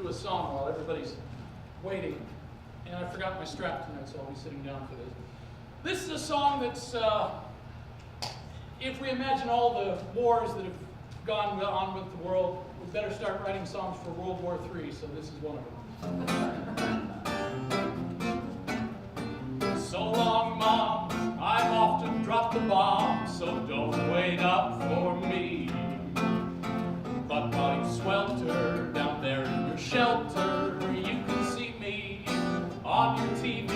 a song while everybody's waiting. And I forgot my strap tonight, so I'll be sitting down for this. This is a song that's, if we imagine all the wars that have gone on with the world, we better start writing songs for World War III, so this is one of them. So long, Mom, I've often dropped the bomb, so don't wait up for me. But while you swelter down there in your shelter, you can see me on your TV.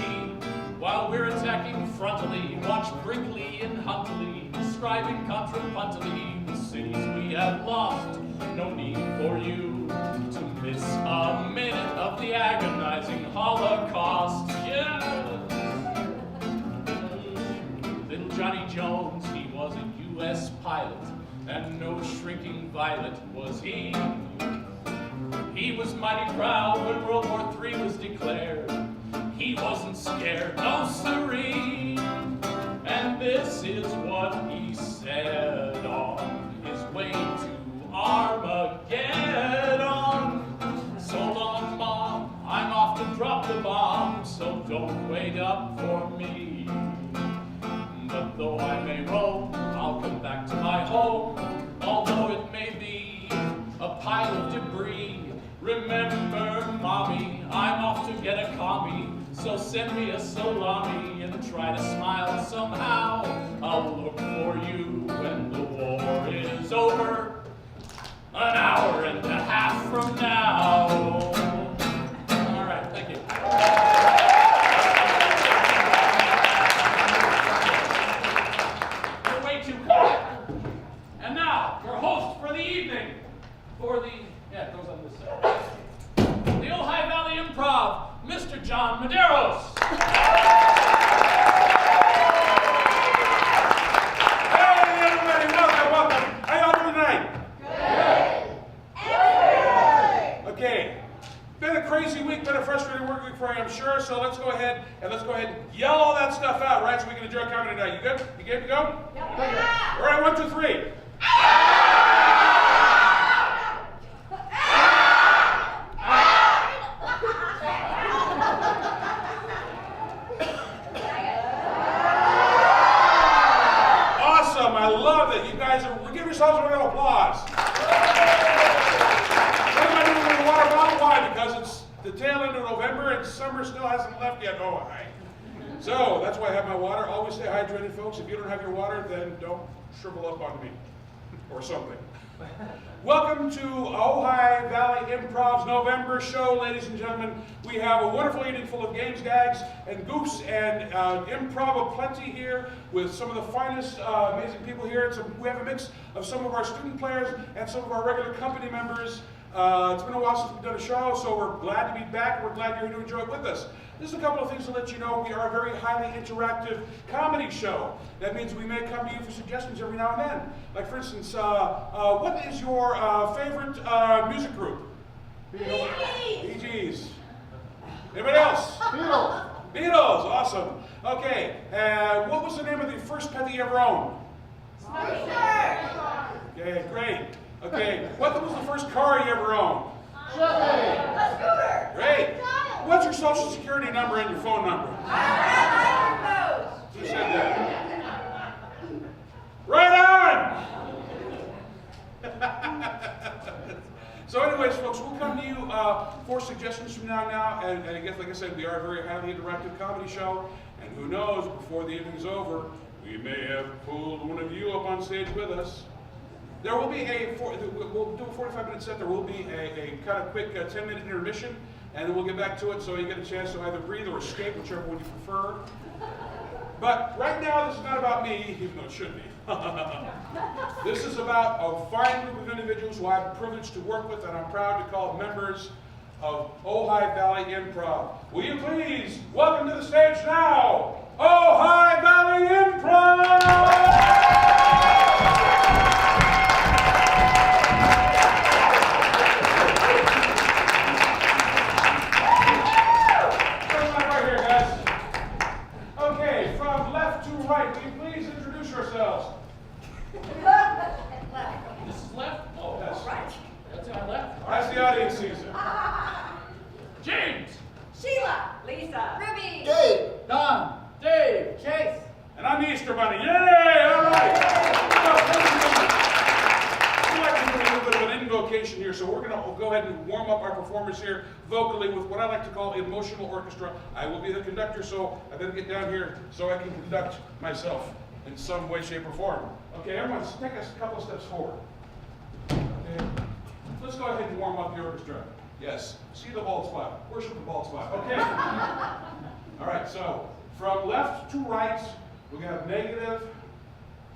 While we're attacking frontally, watch Brinkley and Huntley describing contrapuntily the cities we have lost. No need for you to miss a minute of the agonizing Holocaust. Yeah. Little Johnny Jones, he was a U.S. pilot, and no shrinking violet was he. He was mighty proud when World War III was declared. He wasn't scared, no siree. And this is what he said on his way to Armageddon. So long, Mom, I'm off to drop the bomb, so don't wait up for me. But though I may roam, I'll come back to my home, although it may be a pile of debris. Remember, Mommy, I'm off to get a commie, so send me a salami and try to smile somehow. I'll look for you when the war is over, an hour and a half from now. All right, thank you. You're way too quiet. And now, your host for the evening, yeah, it goes on this side. The Ojai Valley Improv, Mr. John Medeiros. Hey, everybody, welcome. How y'all doing tonight? Good. Okay. Been a crazy week, been a frustrating work week for you, I'm sure, so let's go ahead and yell all that stuff out, right, so we can enjoy comedy tonight. You good? You game to go? Yeah. All right, 1, 2, 3. I love it. You guys give yourselves a round of applause. What am I doing with the water bottle? Why? Because it's the tail end of November and summer still hasn't left yet. Oh, hi. So that's why I have my water. Always stay hydrated, folks. If you don't have your water, then don't shrivel up on me or something. Welcome to Ojai Valley Improv's November show, ladies and gentlemen. We have a wonderful evening full of games, gags, and goofs, and improv aplenty here with some of the finest, amazing people here. We have a mix of some of our student players and some of our regular company members. It's been a while since we've done a show, so we're glad to be back. We're glad you're here to enjoy it with us. Just a couple of things to let you know. We are a very highly interactive comedy show. That means we may come to you for suggestions every now and then. Like, for instance, what is your favorite music group? Bee Gees. Anybody else? Beatles. Beatles, awesome. Okay, what was the name of the first pet that you ever owned? Okay, great. Okay, what was the first car you ever owned? A scooter. Great. What's your social security number and your phone number? Who said that? Right on! So anyways, folks, we'll come to you for suggestions from now, and I guess, like I said, we are a very highly interactive comedy show, and who knows, before the evening's over, we may have pulled one of you up on stage with us. There will be we'll do a 45-minute set. There will be a kind of quick 10-minute intermission, and then we'll get back to it so you get a chance to either breathe or escape, whichever one you prefer. But right now, this is not about me, even though it should be. This is about a fine group of individuals who I have the privilege to work with, and I'm proud to call members of Ojai Valley Improv. Will you please welcome to the stage now, Ojai Valley Improv! Right, will you please introduce yourselves? This is left? Oh, yes. Right. That's our left. As the audience sees it. here, so we're going to go ahead and warm up our performers here vocally with what I like to call emotional orchestra. I will be the conductor, so I better get down here so I can conduct myself in some way, shape, or form. Okay, everyone, take a couple of steps forward. Okay, let's go ahead and warm up the orchestra. Yes, see the bald spot. Worship the bald spot. Okay. All right, so from left to right, we have negative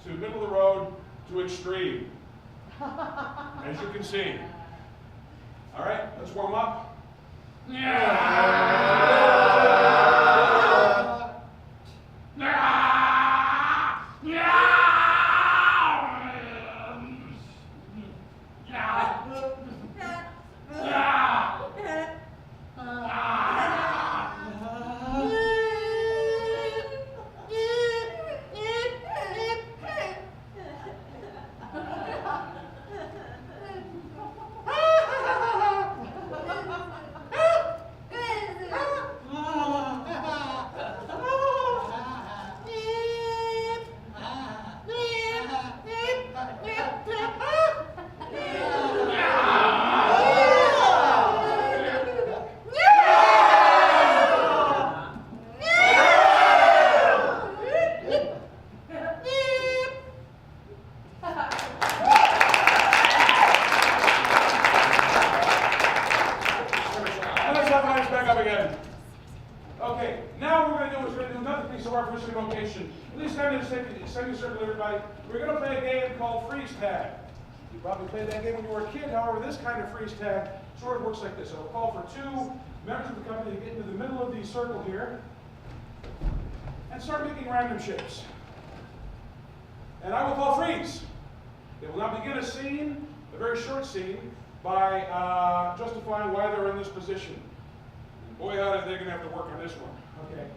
to middle of the road to extreme, as you can see. All right, let's warm up. We're going to play a game called freeze tag. You probably played that game when you were a kid. However, this kind of freeze tag sort of works like this. I'll call for two members of the company to get into the middle of the circle here and start making random shapes. And I will call freeze. They will now begin a scene, a very short scene, by justifying why they're in this position. And boy, howdy, they're going to have to work on this one. Okay.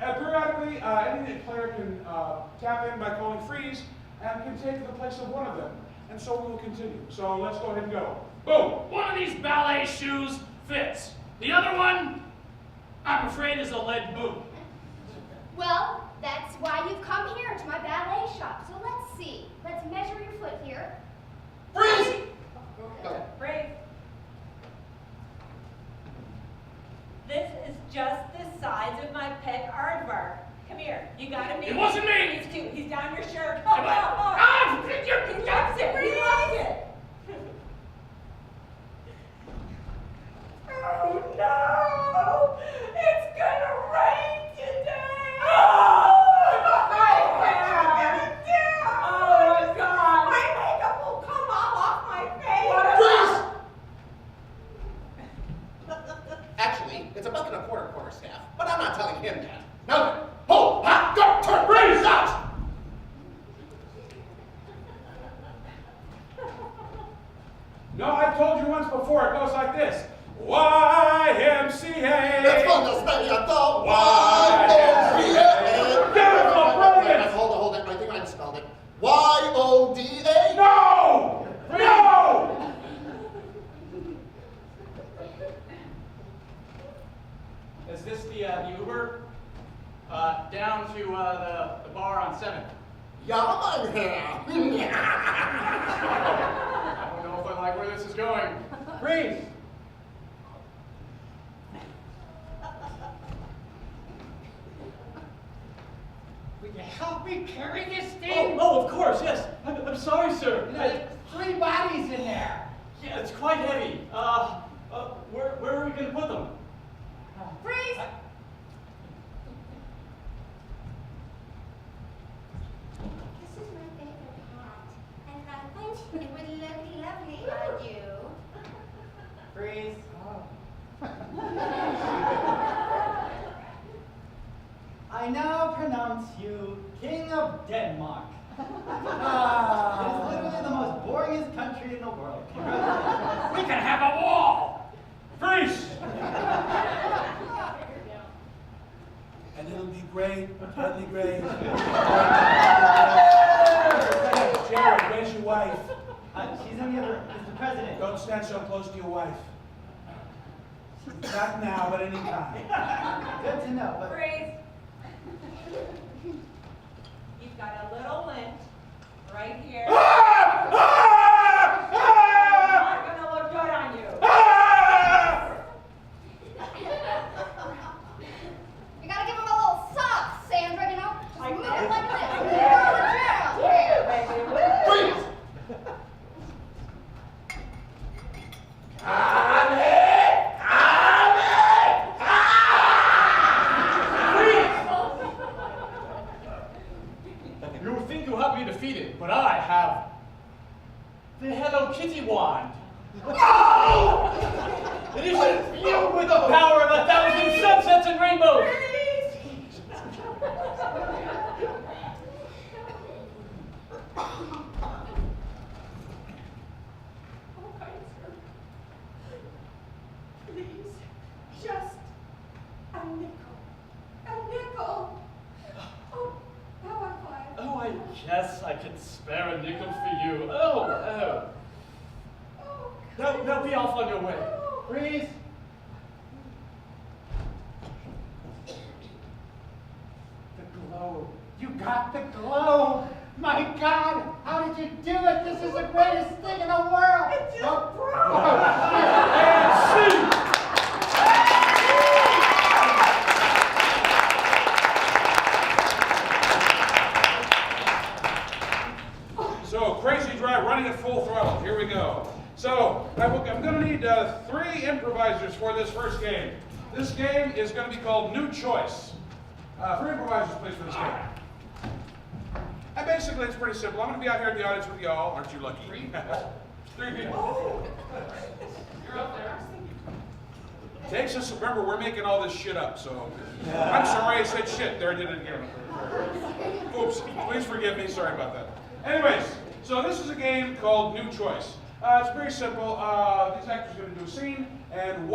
And periodically, any player can tap in by calling freeze and can take the place of one of them. And so we will continue. So let's go ahead and go. Boom! One of these ballet shoes fits. The other one, I'm afraid, is a lead boot. Well, that's why you've come here to my ballet shop. So let's see. Let's measure your foot here. Freeze! Freeze. This is just the size of my pet aardvark. Come here. You gotta meet It wasn't me! He's too. He's down your shirt. Am I- He loves it. He loves it. Oh no! It's gonna rain today. Oh my hair! Oh my God! My makeup will come off my face. Actually, it's $1.25 quarter staff, but I'm not telling him that. No. Hold, hot, go, turn, freeze, out! No, I've told you once before, it goes like this. YMCA! Let's go, no, stay at the Y-O-D-A! Beautiful, brilliant! Hold it, I think I spelled it. Y-O-D-A? No! No! Is this the Uber? Down to the bar on 7th. Yeah, I'm here. I don't know if I like where this is going. Freeze! Will you help me carry this thing? Oh, of course, yes. I'm sorry, sir. There's 3 bodies in there. Yeah, it's quite heavy. Where are we going to put them? Freeze! This is my favorite hat, and I think it would look lovely on you. Freeze. I now pronounce you King of Denmark. It is literally the most boringest country in the world. We can have a wall! Freeze! And it'll be great, totally great. Jared, where's your wife? She's in the other, it's the president. Don't stand so close to your wife. Not now, but any time. Good to know, but Freeze. You've got a little lint right here. Not gonna look good No! It is infused with the power of 1,000 sunsets and rainbows. Oh, kind sir. Please, just a nickel. A nickel. Oh, how about 5? Oh, I guess I could spare a nickel for you. Oh. Oh, Now be off on your way. Freeze! The globe. You got the globe! My God! How did you do it? This is the greatest thing in the world! it just broke. And see! So, crazy drive, running at full throttle. Here we go. So, I'm going to need 3 improvisers for this first game. This game is going to be called New Choice. 3 improvisers, please, for this game. And basically, it's pretty simple. I'm going to be out here in the audience with y'all. Aren't you lucky? 3 people. Oh, You're up there. Takes us, remember, we're making all this shit up, so. I'm sorry I said shit. There, I did it again. Oops, please forgive me. Sorry about that. Anyways, so this is a game called New Choice. It's very simple. These actors are going to do a scene, and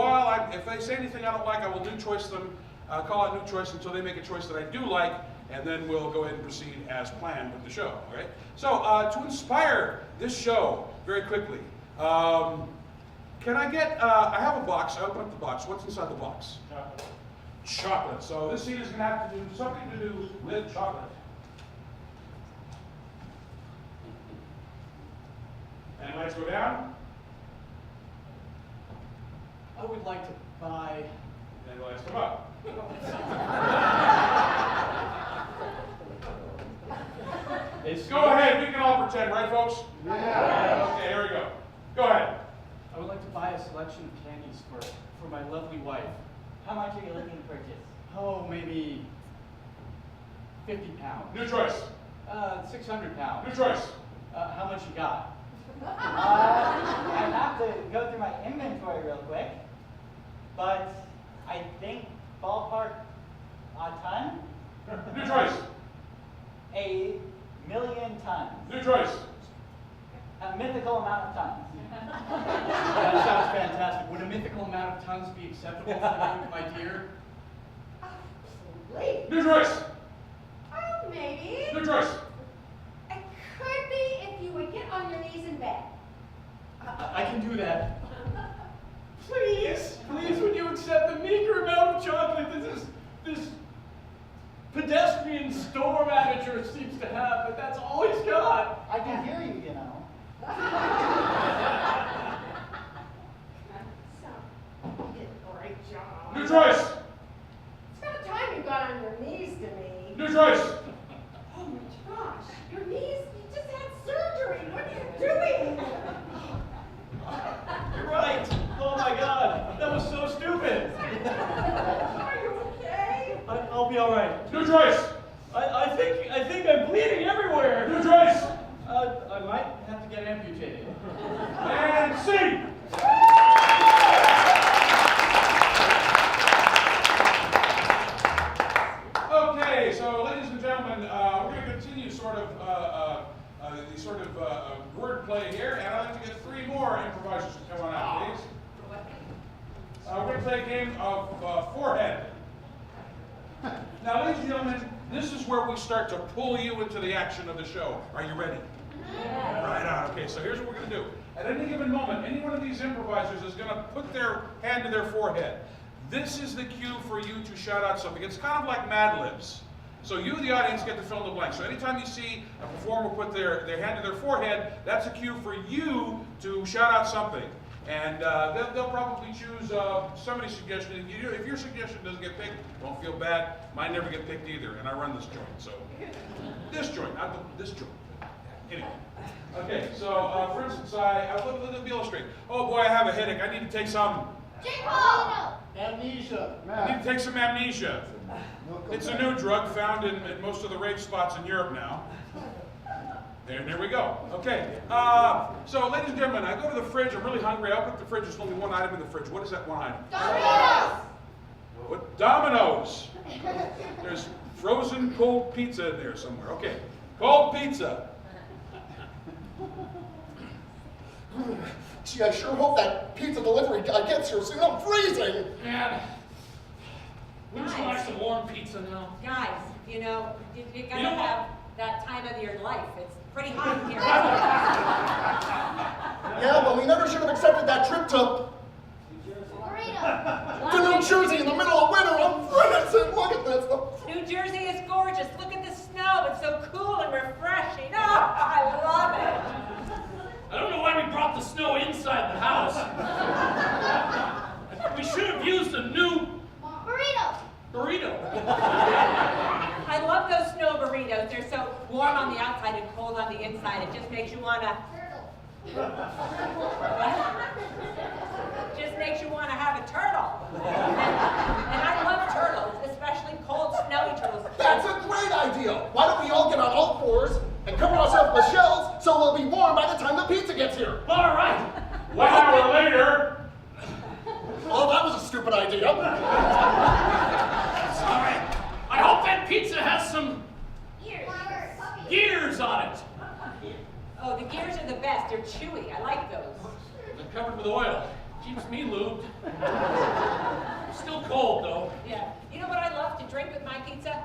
if they say anything I don't like, I will new choice them, call it new choice until they make a choice that I do like, and then we'll go ahead and proceed as planned with the show. All right? So to inspire this show very quickly, can I get? I have a box. I opened up the box. What's inside the box? Chocolate. So this scene is going to have to do something to do with chocolate. And lights go down. I would like to buy. And lights come up. Go ahead. We can all pretend, right, folks? Yeah. Okay. Here we go. Go ahead. I would like to buy a selection of candies for my lovely wife. How much are you looking to purchase? Oh, maybe 50 pounds. New choice. 600 pounds. New choice. How much you got? I have to go through my inventory real quick, but I think ballpark a ton? New choice. 1,000,000 tons. New choice. A mythical amount of tons. That sounds fantastic. Would a mythical amount of tons be acceptable for you, my dear? Absolutely. New choice. Oh, maybe. New choice. It could be if you would get on your knees in bed. I can do that. Please, would you accept the meager amount of chocolate that this pedestrian store manager seems to have, but that's all he's got? I can hear you, you know. So, you did a great job. New choice. It's about time you got on your knees to me. New choice. Oh my gosh, your knees, you just had surgery. What are you doing? You're right. Oh my God, that was so stupid. Are you okay? I'll be all right. New choice. I think I'm bleeding everywhere. New choice. I might have to get amputated. And scene. Okay, so ladies and gentlemen, we're going to continue the wordplay here, and I'd like to get 3 more improvisers to come on out, please. We're going to play a game of forehead. Now, ladies and gentlemen, this is where we start to pull you into the action of the show. Are you ready? Right on. Okay, so here's what we're going to do. At any given moment, any one of these improvisers is going to put their hand to their forehead. This is the cue for you to shout out something. It's kind of like Mad Libs. So you, the audience, get to fill in the blank. So anytime you see a performer put their hand to their forehead, that's a cue for you to shout out something. And they'll probably choose somebody's suggestion. If your suggestion doesn't get picked, don't feel bad. Mine never get picked either, and I run this joint. So this joint, not this joint. Anyway. Okay, so for instance, let me illustrate. Oh boy, I have a headache. I need to take some. Amnesia. I need to take some amnesia. It's a new drug found in most of the rape spots in Europe now. There we go. Okay. So, ladies and gentlemen, I go to the fridge. I'm really hungry. I open up the fridge. There's only one item in the fridge. What is that one item? Domino's! What? Domino's. There's frozen cold pizza in there somewhere. Okay. Cold pizza. Gee, I sure hope that pizza delivery guy gets here soon. I'm freezing. Man, we just like some warm pizza now. Guys, you know, you gotta You know what? have that time of your life. It's pretty hot in here. Yeah, but we never should have accepted that trip to Burrito! New Jersey in the middle of winter. I'm freezing. Look at this. New Jersey is gorgeous. Look at the snow. It's so cool and refreshing. Oh, I love it. I don't know why we brought the snow inside the house. We should have used a new Burrito! burrito. I love those snow burritos. They're so warm on the outside and cold on the inside. It just makes you wanna. Just makes you want to have a turtle. And I love turtles, especially cold, snowy turtles. That's a great idea. Why don't we all get on all fours and cover ourselves with shells so we'll be warm by the time the pizza gets here? All right. 1 hour later. Oh, that was a stupid idea. Sorry. I hope that pizza has some gears on it. Oh, the gears are the best. They're chewy. I like those. They're covered with oil. Keeps me lubed. Still cold though. Yeah. You know what I love to drink with my pizza?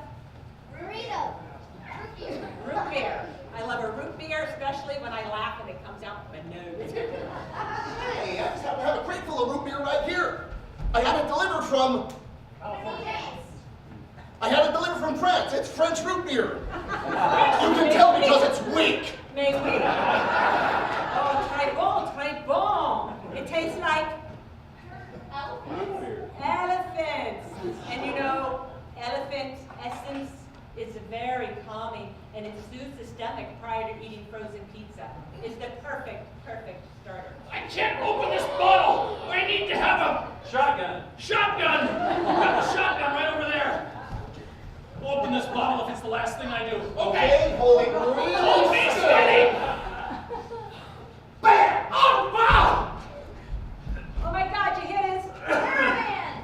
Burrito! Root beer. I love a root beer, especially when I laugh and it comes out my nose. Hey, I just happen to have a crate full of root beer right here. I had it delivered from France. It's French root beer. You can tell because it's weak. Mais oui. Oh, très bon, très bon. It tastes like elephants. And you know, elephant essence is very calming and it soothes the stomach prior to eating frozen pizza. It's the perfect starter. I can't open this bottle. I need to have a Shotgun. shotgun. Got the shotgun right over there. Open this bottle if it's the last thing I do. Okay, hold it Hold me really steady. Bam! Oh, wow. Oh my God, you hit his Caravan!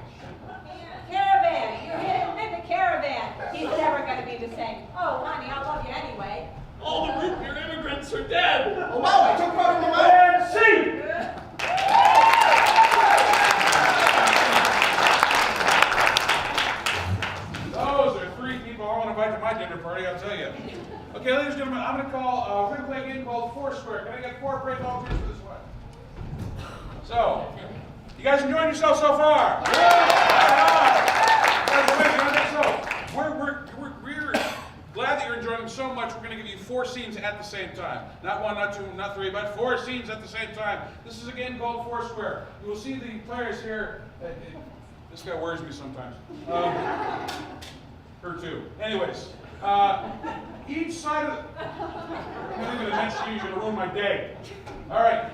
caravan. You hit him in the caravan. He's never going to be the same. Oh, honey, I love you anyway. All the root beer immigrants are dead. Oh, wow, I took part in the way. And see. Those are 3 people I want to invite to my dinner party, I'll tell you. Okay, ladies and gentlemen, I'm going to call, we're going to play a game called Foursquare. Can I get 4 brave volunteers for this one? So, you guys enjoying yourself so far? So, we're glad that you're enjoying them so much. We're going to give you 4 scenes at the same time. Not 1, not 2, not 3, but 4 scenes at the same time. This is a game called Foursquare. You will see the players here. This guy worries me sometimes. Her too. Anyways, each side of the... I'm not even going to mention you, you're going to ruin my day. All right.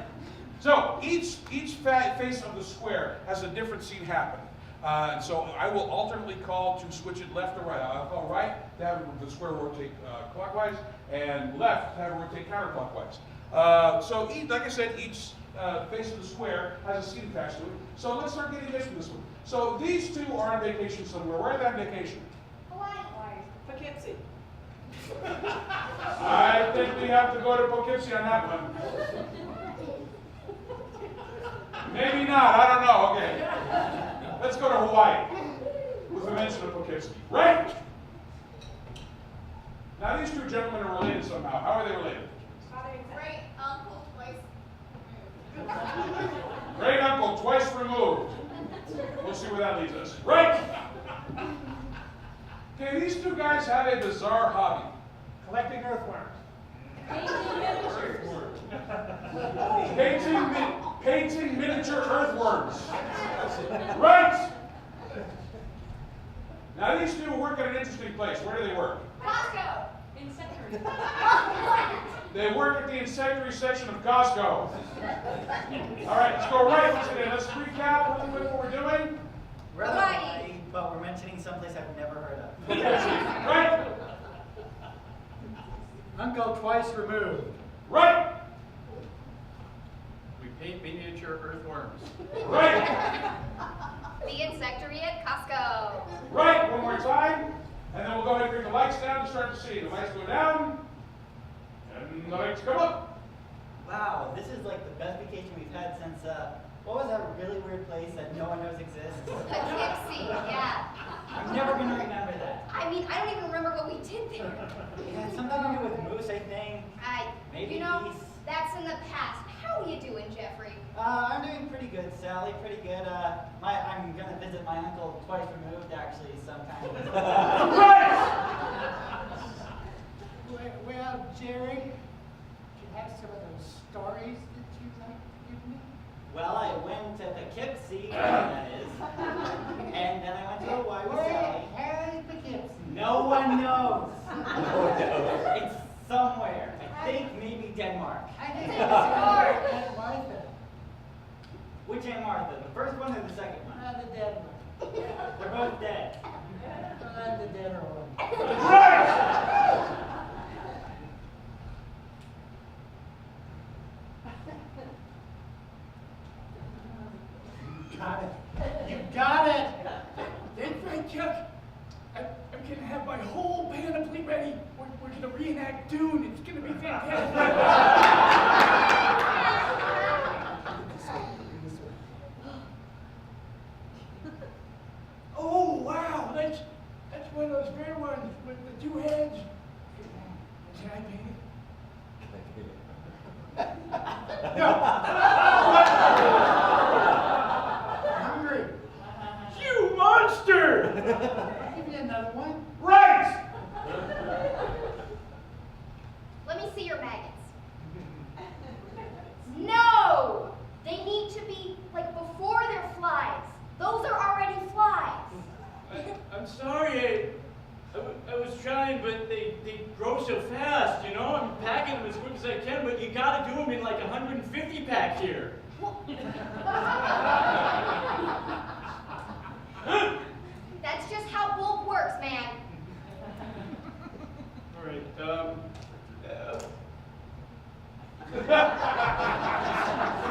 So each face of the square has a different scene happen. And so I will alternately call to switch it left or right. I'll call right to have the square rotate clockwise, and left to have it rotate counterclockwise. So like I said, each face of the square has a scene attached to it. So let's start getting this from this one. So these 2 are on vacation somewhere. Where are they on vacation? Poughkeepsie. I think we have to go to Poughkeepsie on that one. Maybe not, I don't know, okay. Let's go to Hawaii with the mention of Poughkeepsie. Right? Now these 2 gentlemen are related somehow. How are they related? Great uncle twice. Great uncle twice removed. We'll see where that leads us. Right? Okay, these 2 guys have a bizarre hobby. Collecting earthworms. Painting miniature earthworms. Right? Now these 2 work at an interesting place. Where do they work? Costco! They work at the insectary section of Costco. All right, let's go right. Let's recap what we're doing. Hawaii. But we're mentioning someplace I've never heard of. Right? Uncle twice removed. Right! We paint miniature earthworms. Right! The insectary at Costco. Right! One more time. And then we'll go ahead and bring the lights down and start the scene. The lights go down. And the lights come up. Wow, this is like the best vacation we've had since, what was that really weird place that no one knows exists? Poughkeepsie, yeah. I'm never gonna remember that. I mean, I don't even remember what we did there. It had something to do with moose, I think. Maybe You know, geese. that's in the past. How are you doing, Jeffrey? I'm doing pretty good, Sally, pretty good. I'm gonna visit my uncle twice removed, actually, sometime. Well, Jerry, do you have some of those stories that you'd like to give me? Well, I went to Poughkeepsie, that is, and then I went to Hawaii with Sally. Where is Poughkeepsie? No one knows. It's somewhere. I think maybe Denmark. I think It's it's Martha. Aunt Martha. Which Aunt Martha? The first one or the second one? The dead one. They're both dead. I'm the deader one. Right! Got it. You got it. That's right, Chuck. I'm gonna have my whole panoply ready. We're gonna reenact Dune. It's gonna be fantastic. Oh wow, that's one of those fair ones with the two heads. Can I paint it? No. Hungry. You monster! I'll give you another one. Right! Let me see your maggots. No! They need to be, like, before they're flies. Those are already flies. I'm sorry, I was trying, but they grow so fast, you know? I'm packing them as quick as I can, but you gotta do them in like 150 pack here. That's just how bulk works, man. All right,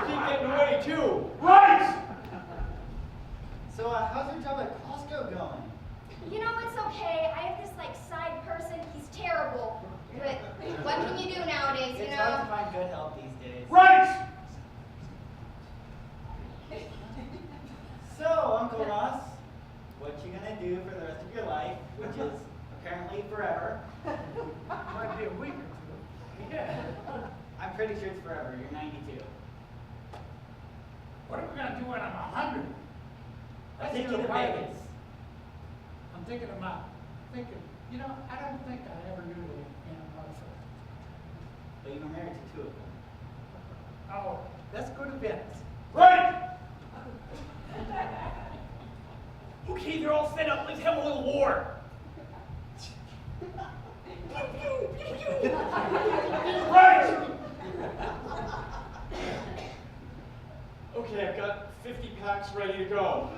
keep getting away too. Right! So, how's your job at Costco going? You know, it's okay. I have this, like, side person. He's terrible. But what can you do nowadays, you It's know? hard to find good help these days. Right! So, Uncle Ross, what you gonna do for the rest of your life, which is apparently forever? Might be a week or two. Yeah. I'm pretty sure it's forever. You're 92. What are we gonna do when I'm 100? I'll take you to Vegas. I'm thinking about you know, I don't think I ever knew Aunt Martha. But you were married to two of them. Oh, let's go to Venice. Right! Okay, they're all fed up. Let's have a little war. Right! Okay, I've got 50 packs ready to go.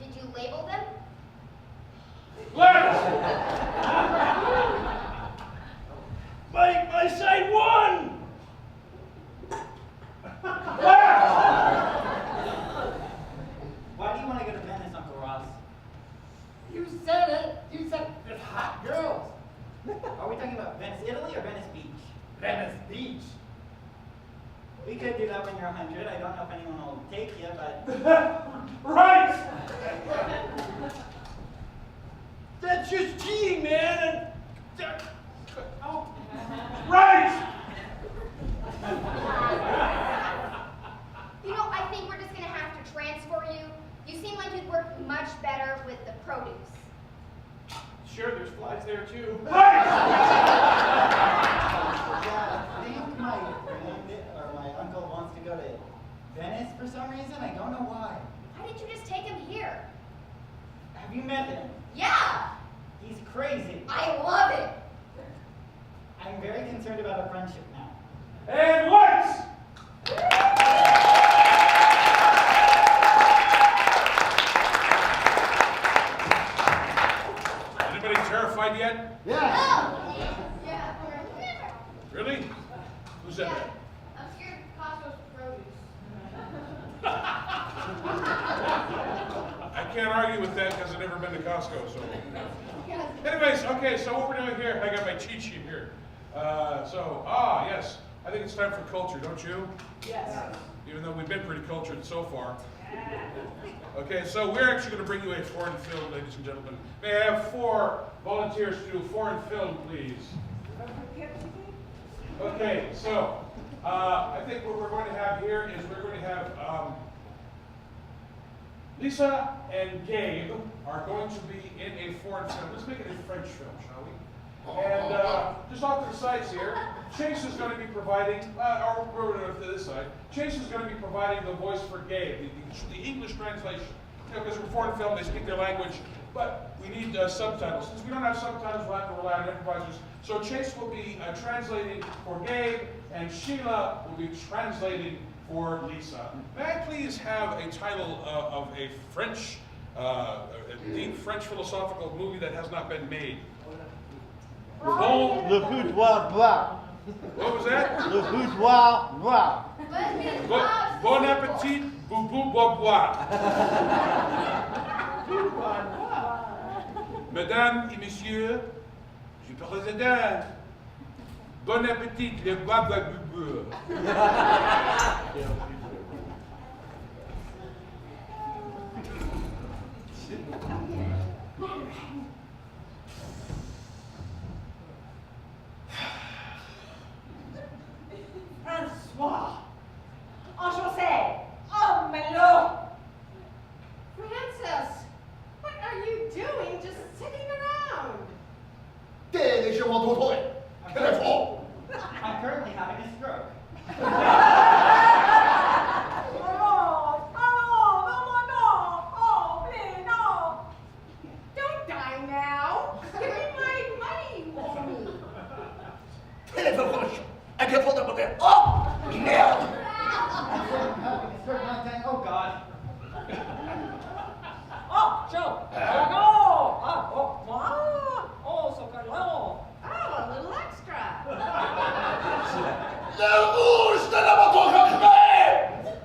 Did you label them? Left! My side won! Left! Why do you want to go to Venice, Uncle Ross? You said it. You said it's hot girls. Are we talking about Venice, Italy, or Venice Beach? Venice Beach. We could do that when you're 100. I don't know if anyone will take you, but Right! That's just cheating, man. Oh, Right! You know, I think we're just gonna have to transfer you. You seem like you'd work much better with the produce. Sure, there's flies there too. Right! yeah, I think my friend or my uncle wants to go to Venice for some reason. I don't know why. Why didn't you just take him here? Have you met him? Yeah! He's crazy. I love it! I'm very concerned about our friendship now. And lights! Anybody terrified yet? yeah. Yeah. Really? Who said Yeah, that? I'm scared of Costco's produce. I can't argue with that because I've never been to Costco, so. Yes. Anyways, okay, so what we're doing here, I got my cheat sheet here. Yes, I think it's time for culture, don't you? Yes. Even though we've been pretty cultured so far. Okay, so we're actually going to bring you a foreign film, ladies and gentlemen. May I have 4 volunteers to do foreign film, please? Okay, so I think what we're going to have here is we're going to have Lisa and Gabe are going to be in a foreign film. Let's make it a French film, shall we? And just off to the sides here, Chase is going to be providing, or over to this side, Chase is going to be providing the voice for Gabe, the English translation. Because we're foreign film, they speak their language, but we need subtitles. Since we don't have subtitles, we'll have to rely on improvisers. So Chase will be translating for Gabe, and Sheila will be translating for Lisa. May I please have a title of a French, a deep French philosophical movie that has not been made? Le boudoir bois. What was that? Le boudoir bois. Lesbian gloves. Bon appetit, boubou bois. Mesdames et messieurs, je présente bon appétit, le bois boubou. Francois. Enchanté. Oh, Melo. Francis, what are you doing just sitting around? I'm currently having a stroke. Don't die now. Give me my money, woman. I'm having a stroke like that. Oh God. Oh, a little extra.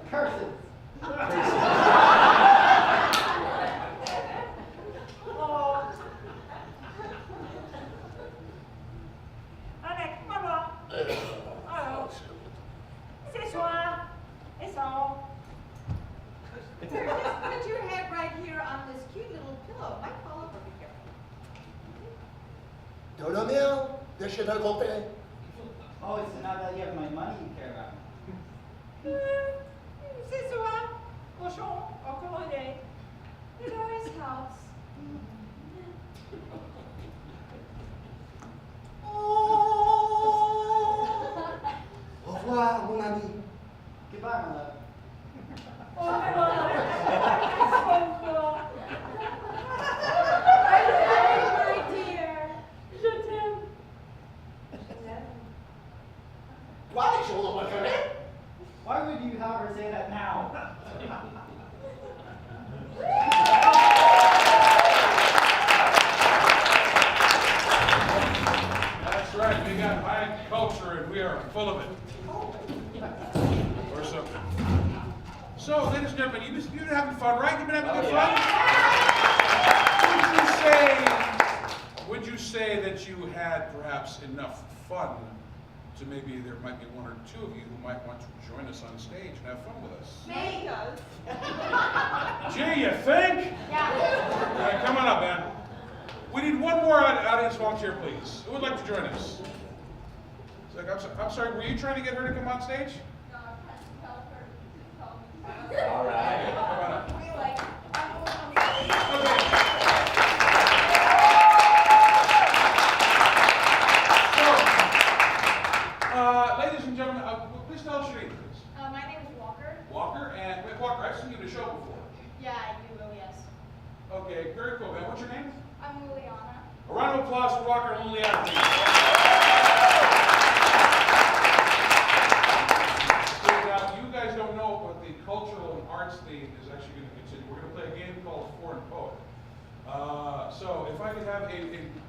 Curses. Just put your head right here on this cute little pillow. Might fall over. Be careful. Oh, so now that you have my money, you care about me. C'est ça. Cochon, encore un day. It always helps. Au revoir, mon ami. Goodbye, my love. Oh, my God. My dear. Je t'aime. Why would you have her say that now? That's right, we got high culture and we are full of it. Or something. So, ladies and gentlemen, you've been having fun, right? You've been having good fun? Would you say that you had perhaps enough fun to maybe there might be 1 or 2 of you who might want to join us on stage and have fun with us? Maybe. Gee, you think? Yeah. All right, come on up, man. We need one more audience volunteer, please. Who would like to join us? It's like, I'm sorry, were you trying to get her to come on stage? All right. Come on up. Okay. So, ladies and gentlemen, please tell us your name, please. My name is Walker. Walker, and wait, Walker, I've seen you in a show before. Yeah, I do. Oh, yes. Okay, very cool, man. What's your name? I'm Liliana. A round of applause for Walker and Liliana, please. So now, you guys don't know, but the cultural and arts theme is actually going to continue. We're going to play a game called Foreign Poet. So if I could have I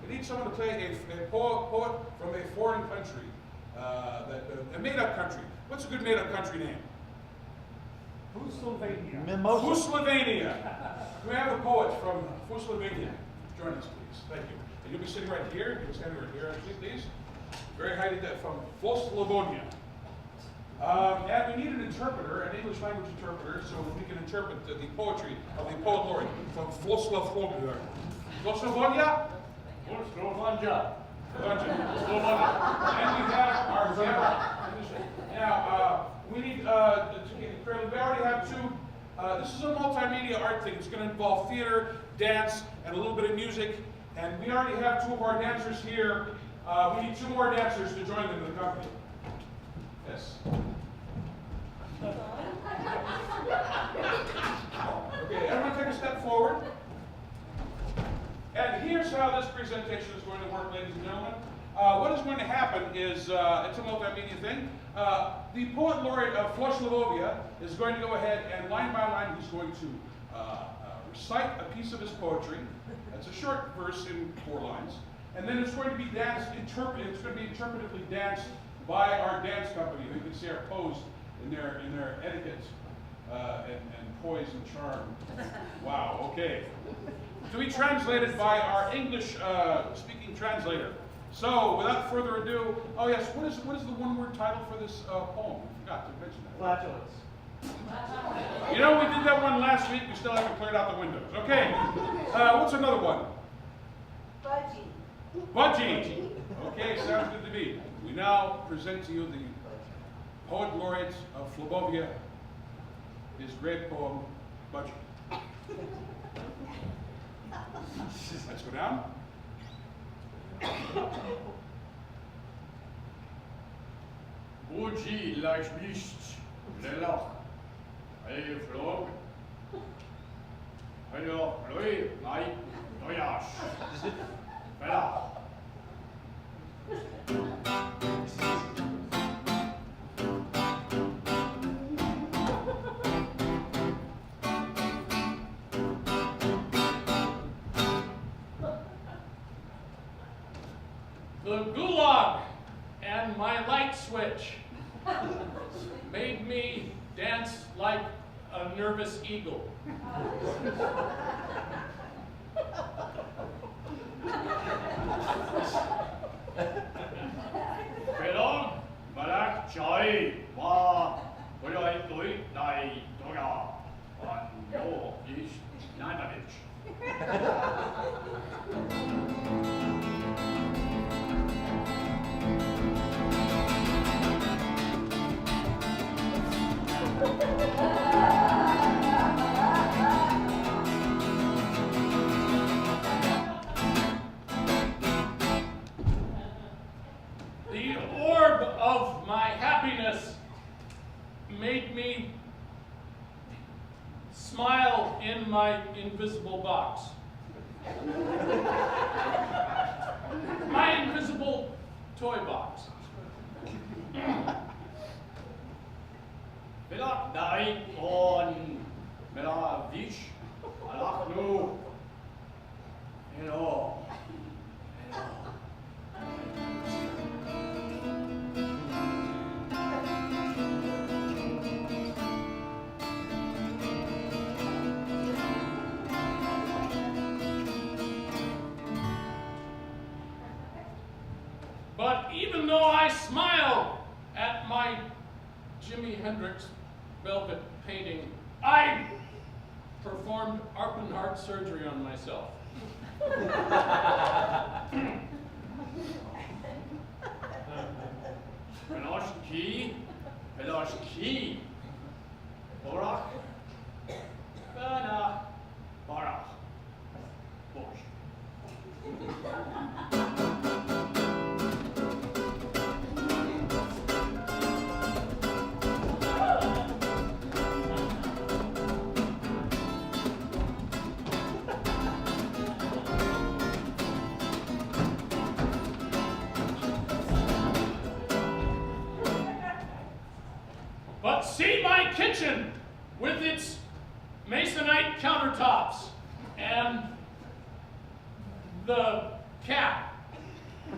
need someone to play a poet from a foreign country. a made-up country. What's a good made-up country name? Mimosa. Fuslavania. Can we have a poet from Fuslavania? Join us, please. Thank you. And you'll be sitting right here. You'll be standing right here, actually, please. Very highly from Fuslavania. And we need an interpreter, an English language interpreter, so that we can interpret the poetry of the poet laureate from Fuslavania. Fuslavania? Fuslavania. And we have our now, we need to get credit. We already have two. This is a multimedia art thing. It's going to involve theater, dance, and a little bit of music. And we already have two of our dancers here. We need two more dancers to join them in the company. Yes. Okay, everyone take a step forward. And here's how this presentation is going to work, ladies and gentlemen. What is going to happen is, it's a multimedia thing. The poet laureate of Fuslavia is going to go ahead and line by line he's going to recite a piece of his poetry. That's a short verse in 4 lines. And then it's going to be danced, it's going to be interpretively danced by our dance company. You can see our pose in their etiquette and poise and charm. Wow, okay. To be translated by our English speaking translator. So, without further ado, oh yes, what is the one-word title for this poem? I forgot to mention that. Flatulence. You know, we did that one last week. We still haven't cleared out the windows. Okay. What's another one? Budgie. Budgie. Okay, sounds good to me. We now present to you the poet laureate of Fuslavia, his great poem, Budgie. Let's go down. Ojai Valley Improv. Hey, Flog. Hello, Louis, Mike, Toyash. Fella. The gulag and my light switch made me dance like a nervous eagle. Pero malak chai wa Ojai Valley Improv. Yo is Nanavich. The orb of my happiness made me smile in my invisible box. My invisible toy box. Belak dai on Melavish Alaknu. Hello. But even though I smile at my Jimi Hendrix velvet painting, I performed open heart surgery on myself. Peloshki, Borach, Bana, Barach, Bosch. But see my kitchen with its masonite countertops and the cat,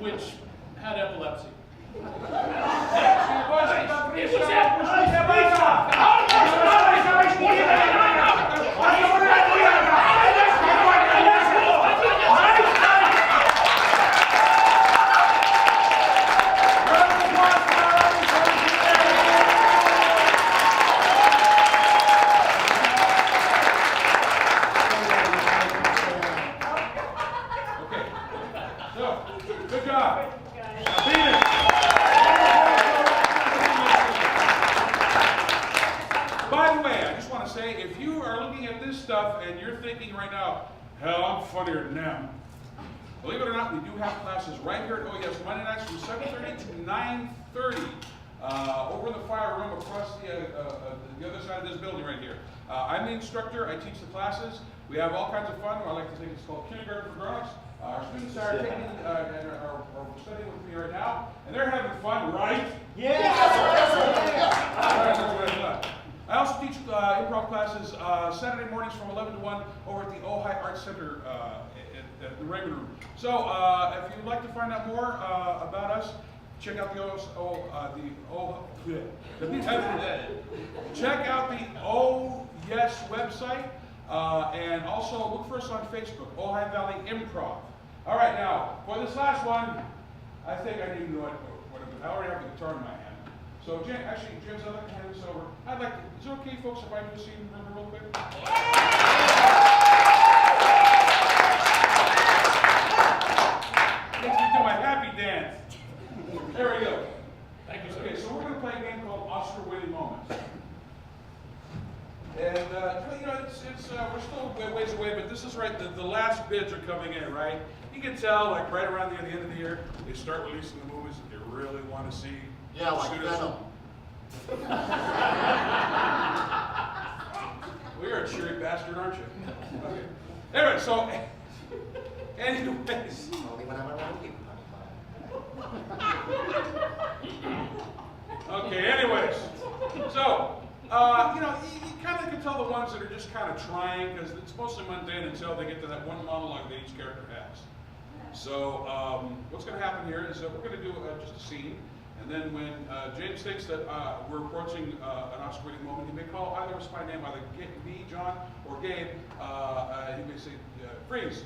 which had epilepsy. Good job. By the way, I just want to say, if you are looking at this stuff and you're thinking right now, hell, I'm funnier than them. Believe it or not, we do have classes right here at OES Monday nights from 7:30 to 9:30 over in the fire room across the other side of this building right here. I'm the instructor. I teach the classes. We have all kinds of fun. I like to think it's called kindergarten for grown-ups. Our students are taking and are studying with me right now, and they're having fun, right? Yes! All right, that's what I thought. I also teach improv classes Saturday mornings from 11 to 1 over at the Ojai Arts Center at the Raymond Room. So if you'd like to find out more about us, check out check out the OYes website, and also look for us on Facebook, Ojai Valley Improv. All right, now for this last one, I think I need to know what I already have the guitar in my hand. So Jim's, I'd like to hand this over. Is it okay, folks, if I do a scene number real quick? Makes me do my happy dance. There we go. Thank you, sir. Okay, so we're going to play a game called Oscar-winning moments. And you know, we're still a ways away, but this is right. The last bids are coming in, right? You can tell, like right around the end of the year, they start releasing the movies that they really want to see. Yeah, like Students- Venom. Well, you're a cheery bastard, aren't you? Okay. Anyway, so, anyways. Only when I'm around you, honey. Okay, anyways. So, you know, you kind of can tell the ones that are just kind of trying, because it's mostly mundane until they get to that one monologue that each character has. So, what's going to happen here is we're going to do just a scene. And then when James thinks that we're approaching an Oscar-winning moment, he may call either of us by name, either me, John, or Gabe. He may say, freeze,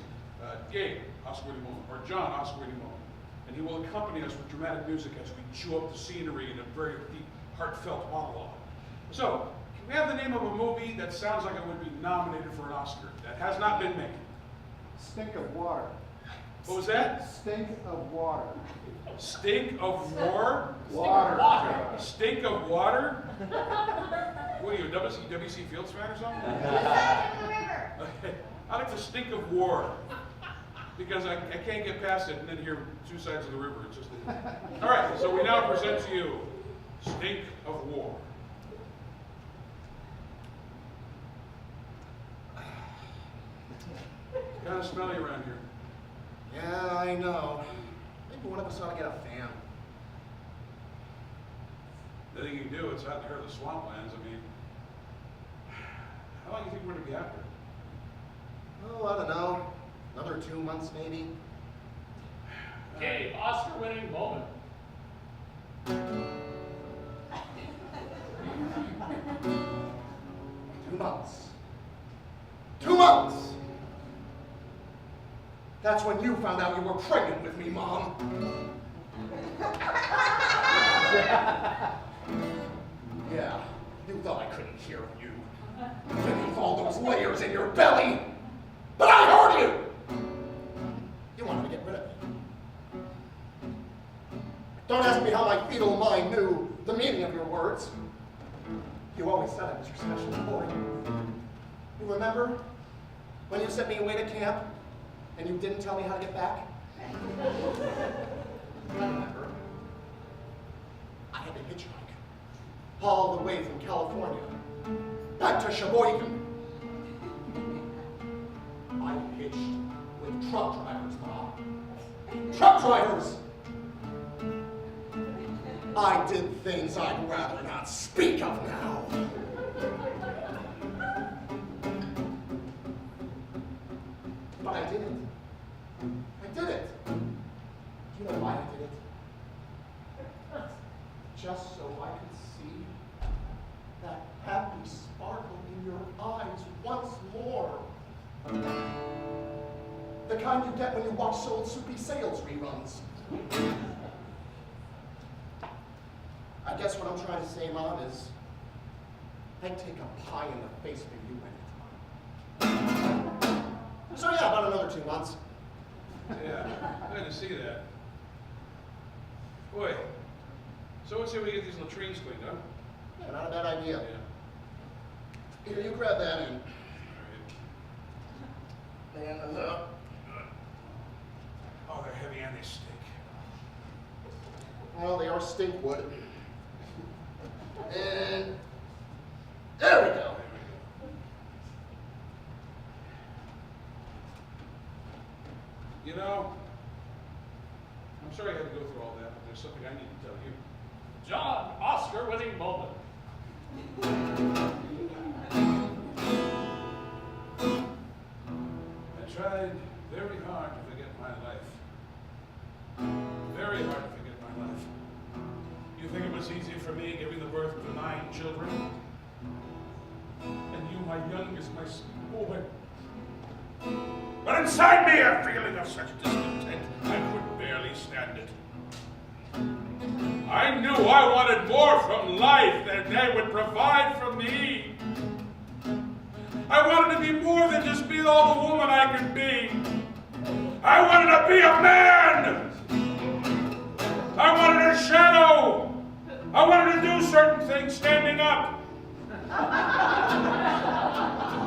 Gabe, Oscar-winning moment, or John, Oscar-winning moment. And he will accompany us with dramatic music as we chew up the scenery in a very deep, heartfelt monologue. So, can we have the name of a movie that sounds like it would be nominated for an Oscar that has not been made? Stink of water. What was that? Stink of water. Stink of war? Water. Stink of water? What are you, a WC Fields fan or something? Two sides of the river. Okay. I like the stink of war because I can't get past it and then hear two sides of the river. It's just all right. So we now present to you Stink of War. Kind of smelly around here. Yeah, I know. Maybe one of us ought to get a fan. Nothing you can do. It's out there in the swamplands. I mean, how long do you think we're going to be out there? Oh, I don't know. Another 2 months, maybe. Okay, Oscar-winning moment. 2 months. 2 months! That's when you found out you were pregnant with me, Mom. Yeah, you thought I couldn't hear you. Beneath all those layers in your belly. But I heard you! You wanted to get rid of me. Don't ask me how my fetal mind knew the meaning of your words. You always said I was your special boy. You remember when you sent me away to camp and you didn't tell me how to get back? I remember. I had to hitchhike all the way from California back to Sheboygan. I hitched with truck drivers, Mom. Truck drivers! I did things I'd rather not speak of now. But I did it. I did it. Do you know why I did it? happens once more. The kind you get when you watch Soul Soupy Sales reruns. I guess what I'm trying to say, Mom, is I'd take a pie in the face for you anytime. So yeah, about another 2 months. Yeah, glad to see that. Boy, so let's say we get these latrines cleaned, huh? Yeah, not a bad idea. Yeah. Here, you grab that and All right. Oh, they're heavy and they stink. well, they are stinkwood. And there we go. You know, I'm sorry I had to go through all that, but there's something I need to tell you. John, Oscar-winning moment. I tried very hard to forget my life. Very hard to forget my life. You think it was easy for me giving the birth to 9 children? And you, my youngest, my sweet boy. But inside me, a feeling of such discontent, I could barely stand it. I knew I wanted more from life than they would provide for me. I wanted to be more than just be all the woman I could be. I wanted to be a man. I wanted a shadow. I wanted to do certain things standing up.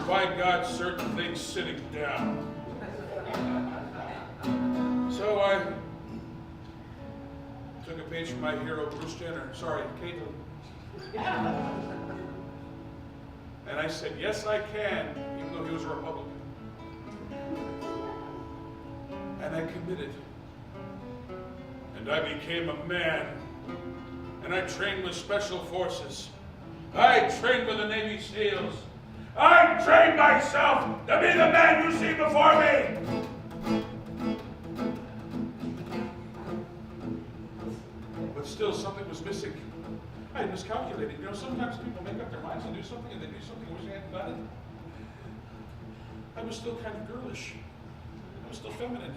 By God, certain things sitting down. So I took a page from my hero, Bruce Jenner. Sorry, Caitlin. And I said, yes, I can, even though he was a Republican. And I committed. And I became a man. And I trained with Special Forces. I trained with the Navy SEALs. I trained myself to be the man you see before me. But still, something was missing. I had miscalculated. You know, sometimes people make up their minds to do something and they do something and wish they hadn't done it. I was still kind of girlish. I was still feminine.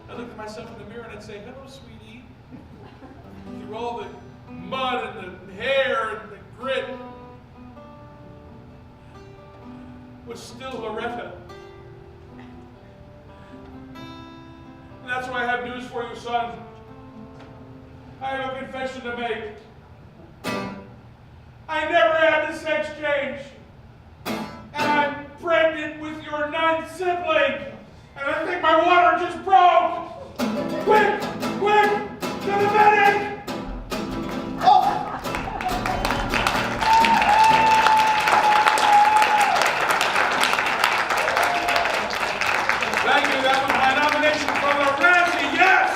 I looked at myself in the mirror and I'd say, hello, sweetie. Through all the mud and the hair and the grit was still Loretta. And that's why I have news for you, son. I have a confession to make. I never had the sex change. And I'm pregnant with your 9th sibling. And I think my water just broke. Quick, quick, to the medic! Thank you. That was my nomination for the Razzie. Yes!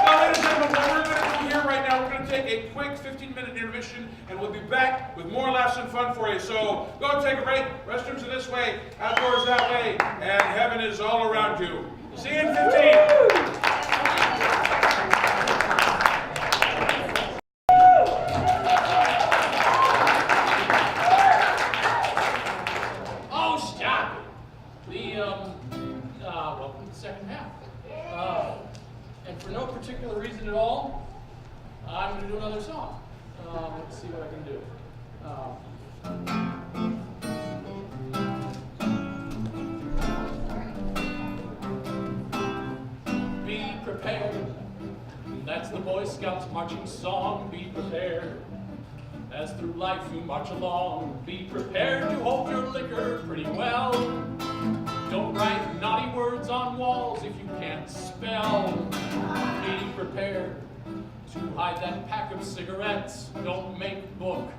Now, ladies and gentlemen, what we're going to do here right now, we're going to take a quick 15-minute intermission, and we'll be back with more laughs and fun for you. So go and take a break. Restrooms are this way, outdoors that way, and heaven is all around you. See you in 15. Welcome to the second half. And for no particular reason at all, I'm going to do another song. Let's see what I can do. Be prepared. That's the Boy Scouts marching song. Be prepared. As through life you march along, be prepared to hold your liquor pretty well. Don't write naughty words on walls if you can't spell. Be prepared to hide that pack of cigarettes. Don't make book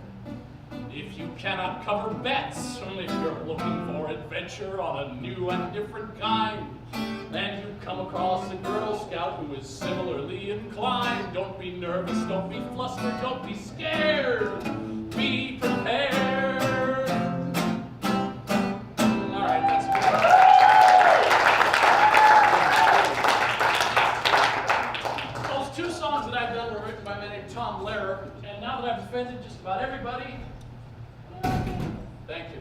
if you cannot cover bets. If you're looking for adventure on a new and different kind, and you come across a Girl Scout who is similarly inclined, don't be nervous, don't be flustered, don't be scared. Be prepared. All right, that's good. Those 2 songs that I've done were written by a man named Tom Lehrer, and now that I've offended just about everybody, thank you.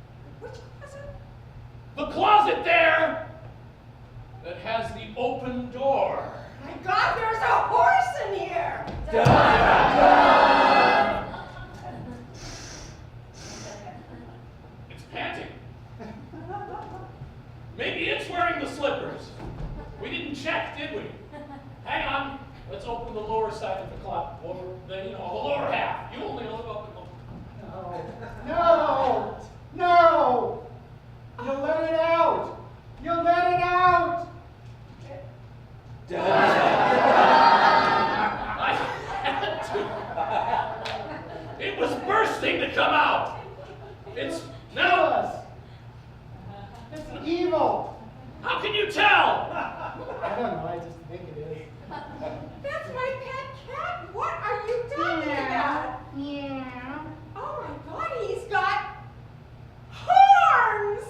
open door. My God, there's a horse in here! It's panting. Maybe it's wearing the slippers. We didn't check, did we? Hang on. Let's open the lower side of the clock. The lower half. You only look up and No! No! You let it out! You let it out! I had to. It was bursting to come out. It's now. It's evil! How can you tell? I don't know, I just think it is. That's my pet cat! What are you talking about? Yeah. Oh my God, he's got horns!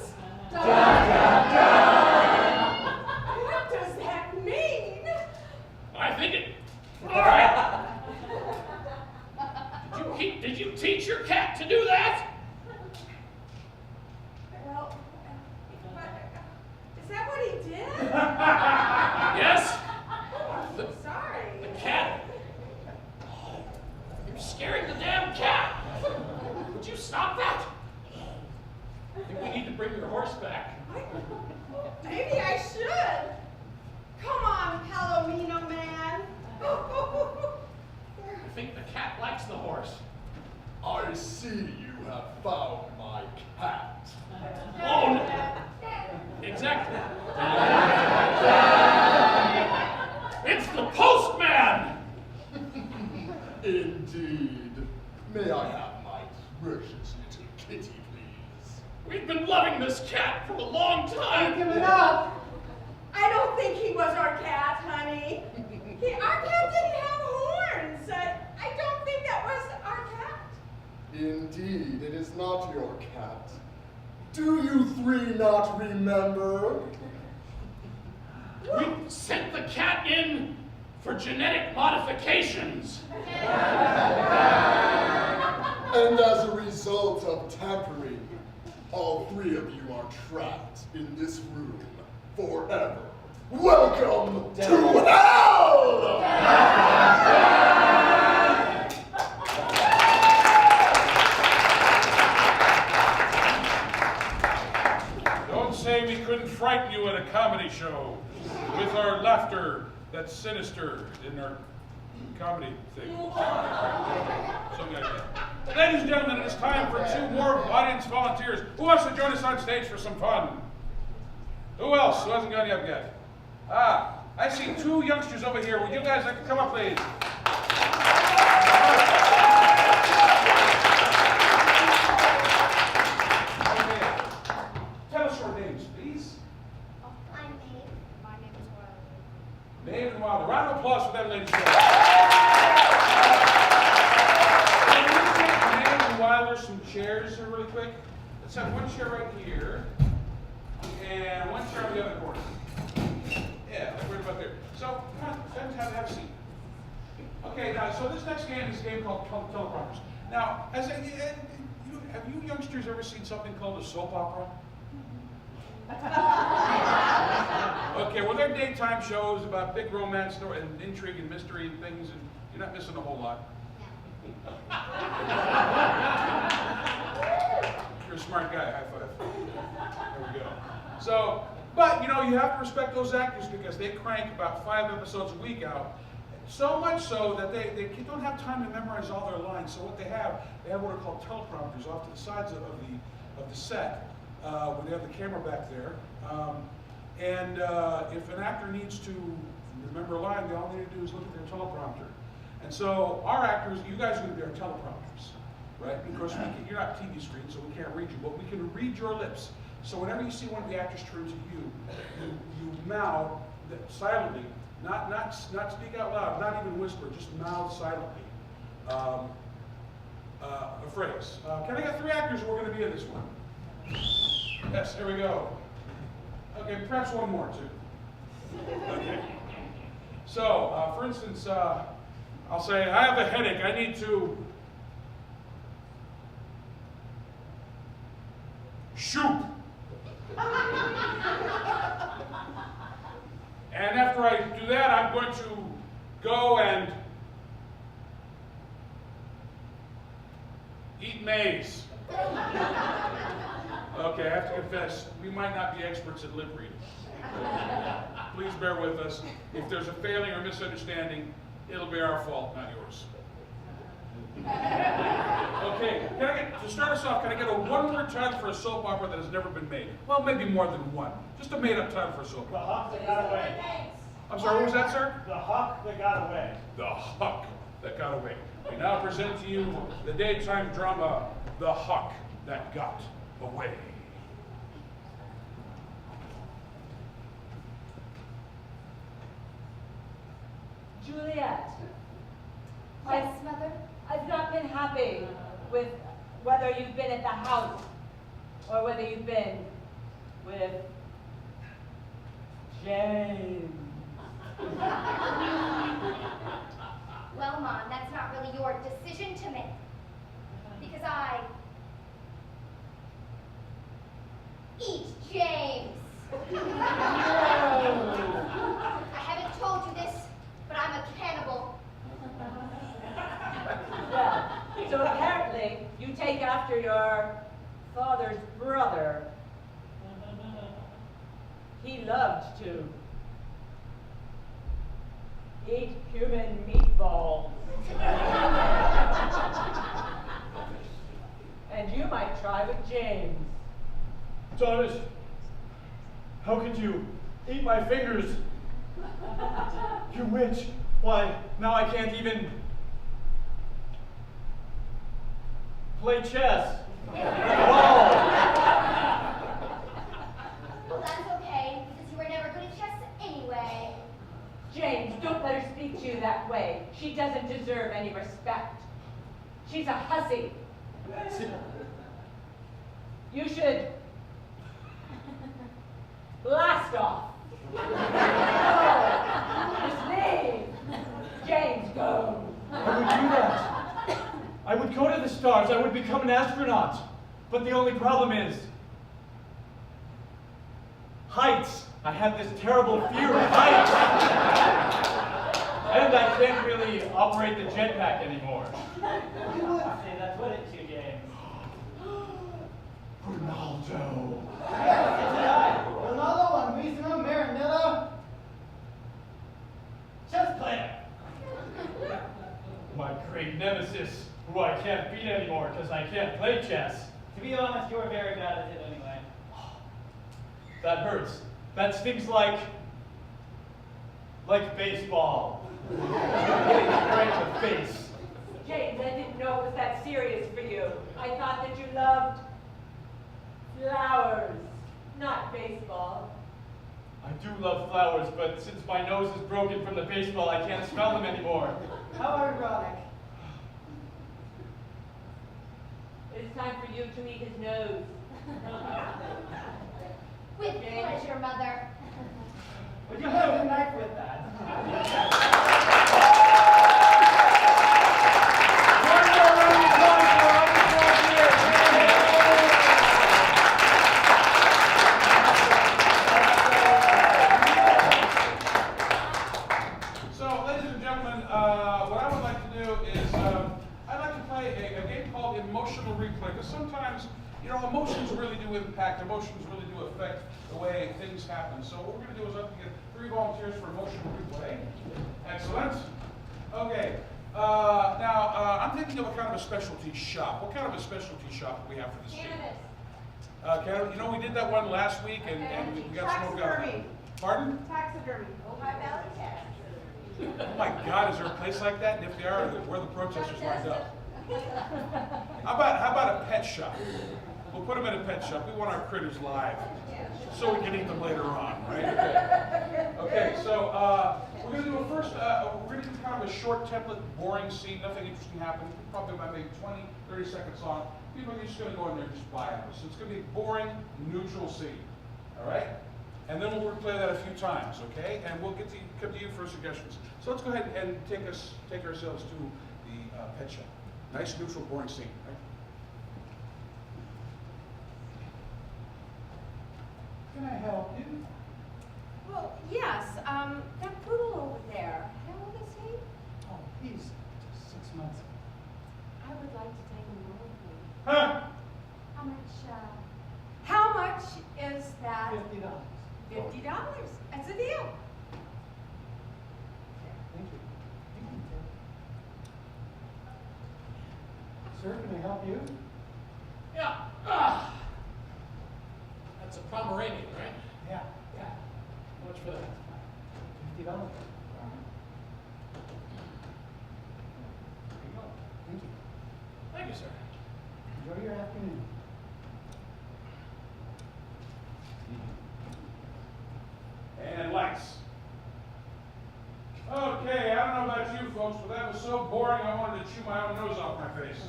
What does that mean? I think it. All right. Did you teach your cat to do that? Well, is that what he did? Yes. I'm sorry. The cat. You're scaring the damn cat. Would you stop that? I think we need to bring your horse back. Maybe I should. Come on, Palomino man. I think the cat likes the horse. I see you have found my cat. Oh, no. Exactly. It's the postman! Indeed. May I have my precious little kitty, please? We've been loving this cat for a long time. Give it up! I don't think he was our cat, honey. Our cat didn't have horns. I don't think that was our cat. Indeed, it is not your cat. Do you three not remember? We sent the cat in for genetic modifications. And as a result of tampering, all three of you are trapped in this room forever. Welcome to hell! Don't say we couldn't frighten you at a comedy show with our laughter that's sinister in our comedy thing. Something like that. Ladies and gentlemen, it is time for 2 more audience volunteers. Who wants to join us on stage for some fun? Who else? Who hasn't got any up yet? I see 2 youngsters over here. Would you guys like to come up, please? Okay. Tell us your names, please. I'm Maeve. My name is Wilder. Maeve and Wilder. Round of applause for them, ladies and gentlemen. Can we get Maeve and Wilder some chairs here really quick? Let's have one chair right here. And one chair on the other corner. Yeah, like right about there. So, come on, have a seat. Okay, now, so this next game is a game called teleprompters. Now, have you youngsters ever seen something called a soap opera? Okay, well, they're daytime shows about big romance story and intrigue and mystery and things, and you're not missing a whole lot. You're a smart guy. High five. There we go. So, but, you know, you have to respect those actors because they crank about 5 episodes a week out. So much so that they don't have time to memorize all their lines. So what they have what are called teleprompters off to the sides of the set where they have the camera back there. If an actor needs to remember a line, all they need to do is look at their teleprompter. And so our actors, you guys are going to be our teleprompters, right? Because you're not TV screen, so we can't read you, but we can read your lips. So whenever you see one of the actors turn to you mouth silently, not speak out loud, not even whisper, just mouth silently a phrase. Can I get 3 actors who are going to be in this one? Yes, here we go. Okay, perhaps one more too. Okay. So, for instance, I'll say, I have a headache, I need to shoot. And after I do that, I'm going to go and eat maize. Okay, I have to confess, we might not be experts at lip reading. Please bear with us. If there's a failing or misunderstanding, it'll be our fault, not yours. Okay, to start us off, can I get a one-word title for a soap opera that has never been made? Well, maybe more than one. Just a made-up title for a soap The opera. Hawk that got away. I'm sorry, what was that, sir? The Hawk that got away. The Hawk that got away. We now present to you the daytime drama, The Hawk That Got Away. Juliet. Yes, Mother? I've not been happy with whether you've been at the house or whether you've been with James. Well, Mom, that's not really your decision to make. Because I eat James. I haven't told you this, but I'm a cannibal. Well, so apparently you take after your father's brother. He loved to eat human meatballs. And you might try with James. Thomas, how could you eat my fingers? You witch. Why, now I can't even play chess. Wow. Well, that's okay, because you were never good at chess anyway. James, don't let her speak to you that way. She doesn't deserve any respect. She's a hussy. You should blast off. Just leave. James, go. I would do that. I would go to the stars. I would become an astronaut. But the only problem is heights. I have this terrible fear of heights. And I can't really operate the jetpack anymore. You would say that's what it's you, James. Ronaldo. Ronaldo and Wisdom Marinella. Chess player. My great nemesis, who I can't beat anymore because I can't play chess. To be honest, you were very bad at it anyway. That hurts. That stings like baseball. Getting right in the face. James, I didn't know it was that serious for you. I thought that you loved flowers, not baseball. I do love flowers, but since my nose is broken from the baseball, I can't smell them anymore. How ironic. It's time for you to eat his nose. With pleasure, Mother. Would you have a knife with that? So, ladies and gentlemen, what I would like to do is I'd like to play a game called Emotional Replay, because sometimes, you know, emotions really do impact, emotions really do affect the way things happen. So what we're going to do is I'm going to get 3 volunteers for Emotional Replay. Excellent. Okay. Now, I'm thinking of a kind of a specialty shop. What kind of a specialty shop do we have for this game? Cannabis. You know, we did that one last week, and we got smoked out. Taxidermy. Pardon? Taxidermy. Ojai Valley Taxidermy. Oh my God, is there a place like that? And if they are, where are the protesters lined up? How about a pet shop? We'll put them in a pet shop. We want our critters live, so we can eat them later on, right? Okay, so we're going to do a first, we're going to do kind of a short template, boring scene, nothing interesting happening, probably about maybe 20, 30 seconds long. People are just going to go in there and just buy it. So it's going to be a boring, neutral scene, all right? And then we'll replay that a few times, okay? And we'll come to you for suggestions. So let's go ahead and take ourselves to the pet shop. Nice, neutral, boring scene, right? Can I help you? Well, yes, That poodle over there, how old is he? Oh, he's just 6 months. I would like to take him home with me. Huh? How much is that? $50. $50. That's a deal. Thank you. Sir, can I help you? Yeah. That's a Pomeranian, right? Yeah. How much for that? $50. There you go. Thank you. Thank you, sir. Enjoy your afternoon. And lights. Okay, I don't know about you folks, but that was so boring I wanted to chew my own nose off my face.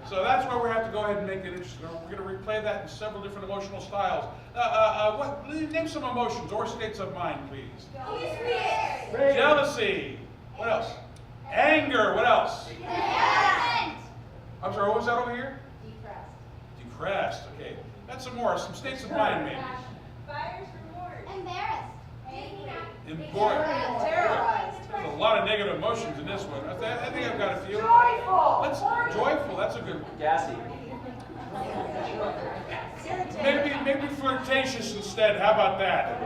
So that's why we have to go ahead and make it interesting. We're going to replay that in several different emotional styles. Name some emotions or states of mind, please. Jealousy. What else? Anger. What else? I'm sorry, what was that over here? Depressed. Okay. That's some more. Some states of mind, maybe. Buyer's remorse. Embarrassed. Important. Terrorized. There's a lot of negative emotions in this one. I think I've got a few. Joyful. Joyful. That's a good one. Gassy. Maybe flirtatious instead. How about that?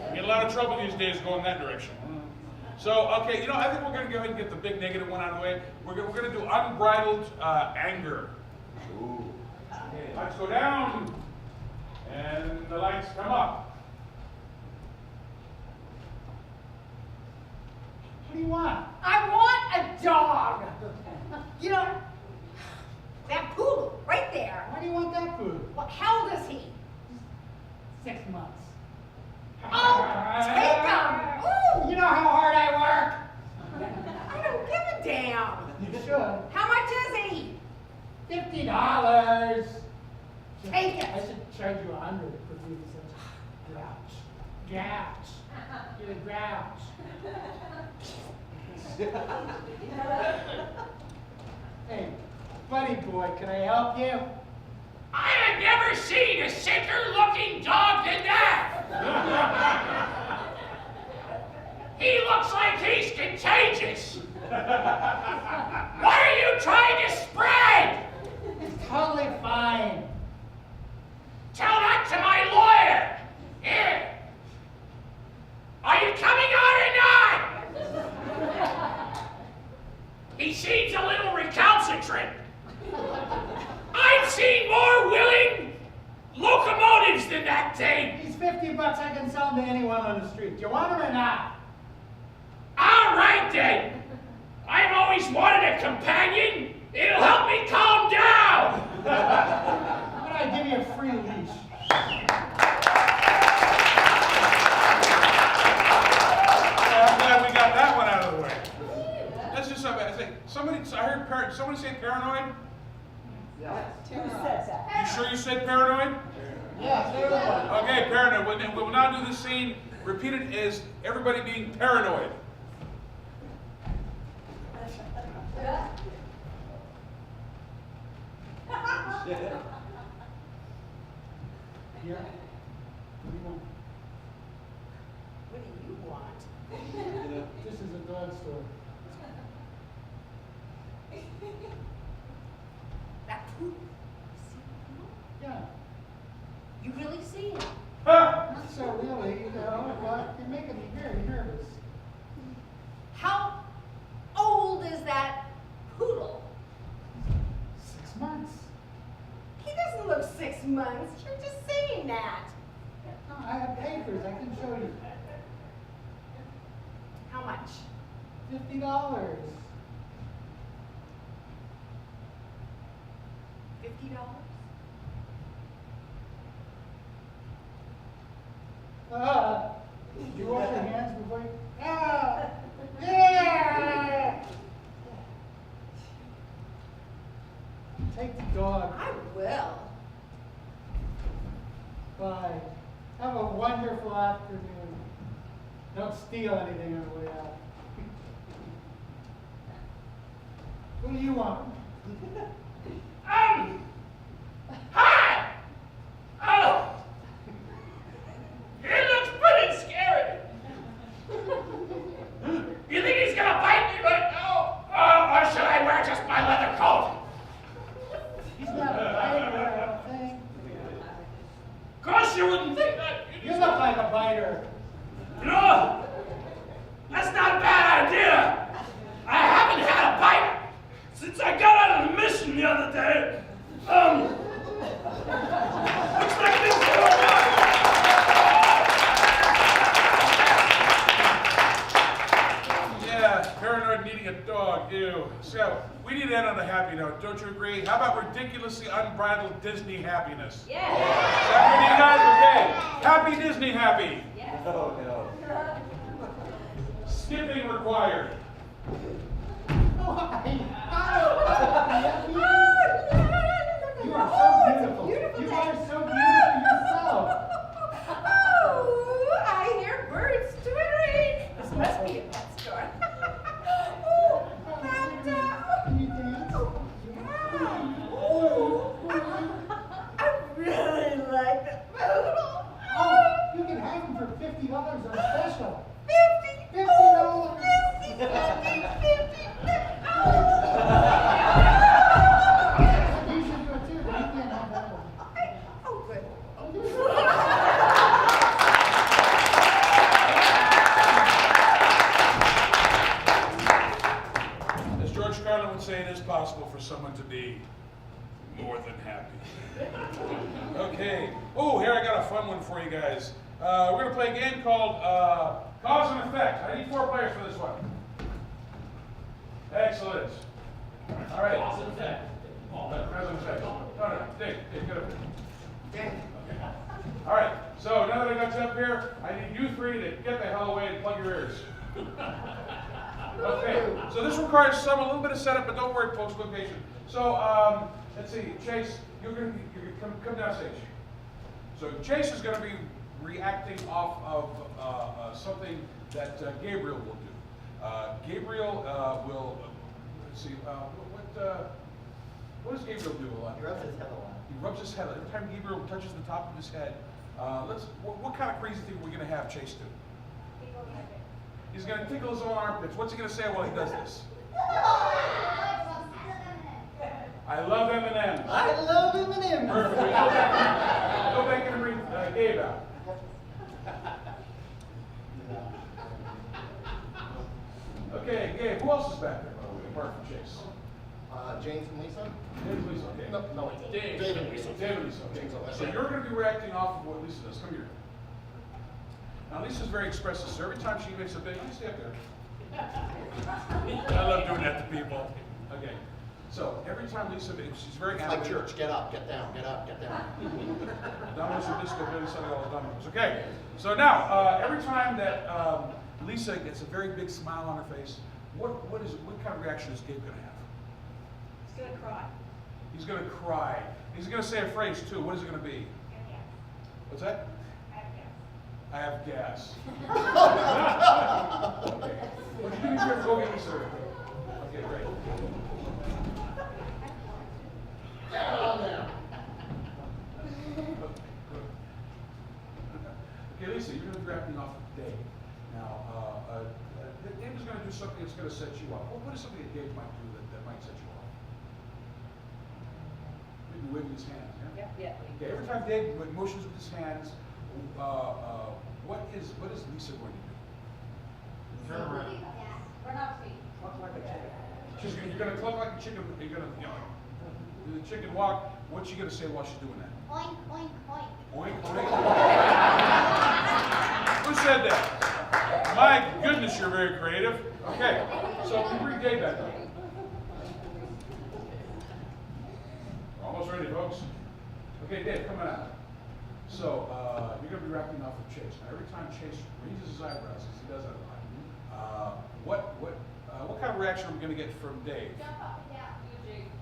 You get a lot of trouble these days going that direction. So, okay, I think we're going to go ahead and get the big negative one out of the way. We're going to do unbridled anger. Ooh. Okay, lights go down, and the lights come up. What do you want? I want a dog. That poodle right there. Why do you want that food? Well, how old is he? 6 months. Oh, take him. Ooh, You know how hard I work. I don't give a damn. You should. How much is he? $50. Take it. I should charge you 100 for being such a grouch. You're a grouch. Hey, buddy boy, can I help you? I have never seen a sicker looking dog than that! He looks like he's contagious! What are you trying to spread? It's totally fine. Tell that to my lawyer! Here! Are you coming on or not? He seems a little recalcitrant. I've seen more willing locomotives than that thing. He's $50. I can sell him to anyone on the street. Do you want him or not? All right then. I've always wanted a companion. It'll help me calm down. How about I give you a free leash? I'm glad we got that one out of the way. Let's do something. I heard somebody say paranoid. Who says that? You sure you said paranoid? Yeah, Okay, paranoid. We'll now do the scene. Repeat it as everybody being paranoid. Here. What do you want? This is a dog store. That poodle. You see the poodle? Yeah. You really see him? Not so really, but you're making me very nervous. How old is that poodle? 6 months. He doesn't look 6 months. You're just saying that. No, I have papers. I can show you. How much? $50. $50? You wash your hands before you. Yeah! Take the dog. I will. Bye. Have a wonderful afternoon. Don't steal anything on the way out. What do you want? Hi! Oh! It looks pretty scary. course you wouldn't think that. You look like a biter. You know, that's not a bad idea. I haven't had a bite since I got out of the mission the other day. Looks like this is going on. Yeah, paranoid needing a dog, ew. So, we need to end on a happy note, don't you agree? How about ridiculously unbridled Disney happiness? Yeah. Is that good, you guys? Okay. Happy Disney happy. Yes. Oh, no. Skipping required. You are so beautiful. You are so beautiful yourself. Oh, I hear birds twittering. This must be a pet store. Oh, Panda. Can you dance? Yeah. Oh, I really like that poodle. Oh, you can have them for $50 on special. 50. $50. Oh, 50, 50, 50. You should do it too, but you can't have that one. Oh, good. As George Carlin would say, it is possible for someone to be more than happy. Okay. Oh, here I got a fun one for you guys. We're going to play a game called Cause and Effect. I need 4 players for this one. Excellent. All right. Cause and effect. Cause and Effect. No, Dick, get up here. Okay. All right. So now that I got you up here, I need you 3 to get the hell away and plug your ears. Okay, so this requires a little bit of setup, but don't worry, folks, be patient. So, let's see, Chase, you're gonna come down stage. So Chase is gonna be reacting off of something that Gabriel will do. Gabriel will, let's see, what does Gabriel do a lot? He rubs his head a lot. He rubs his head. Every time Gabriel touches the top of his head, what kind of crazy thing are we gonna have Chase do? He's going to tickle his own armpits. What's he going to say while he does this? I love M&M's. I love M&M's. Perfect. Go back and bring Gabe out. Okay, Gabe, who else is back there, by the way, apart from Chase? James and Lisa? James, Lisa, okay. No, Dave. Dave and Lisa. Dave and Lisa, okay. So you're going to be reacting off of what Lisa does. Come here. Now, Lisa's very expressive, so every time she makes a big, let me stay up there. I love doing that to people. Okay. So, every time Lisa makes, she's very It's like church, get up, get down, get up, get down. Domino's and disco, Billy selling all the dominoes. Okay. So now, every time that Lisa gets a very big smile on her face, what kind of reaction is Gabe going to have? He's gonna cry. He's going to cry. He's going to say a phrase too. What is it going to be? What's that? I have gas. Okay. Would you do me a favor? Go get me, sir. Okay, great. Get on there. Okay, Lisa, you're going to be wrapping off Dave. Now, Dave is going to do something that's going to set you off. What is something that Dave might do that might set you off? Maybe waving his hands, yeah? Yeah. Okay, every time Dave motions with his hands, what is Lisa going to do? Turn around. Run off feet. You're going to cluck like a chicken. You're going to, do the chicken walk. What's she going to say while she's doing that? Oink, oink, oink. Oink, oink. Who said that? My goodness, you're very creative. Okay, so we bring Dave back up. We're almost ready, folks. Okay, Dave, come on out. So, you're going to be wrapping off with Chase. Now, every time Chase raises his eyebrows, because he does that a lot, what kind of reaction are we going to get from Dave? Jump up and down.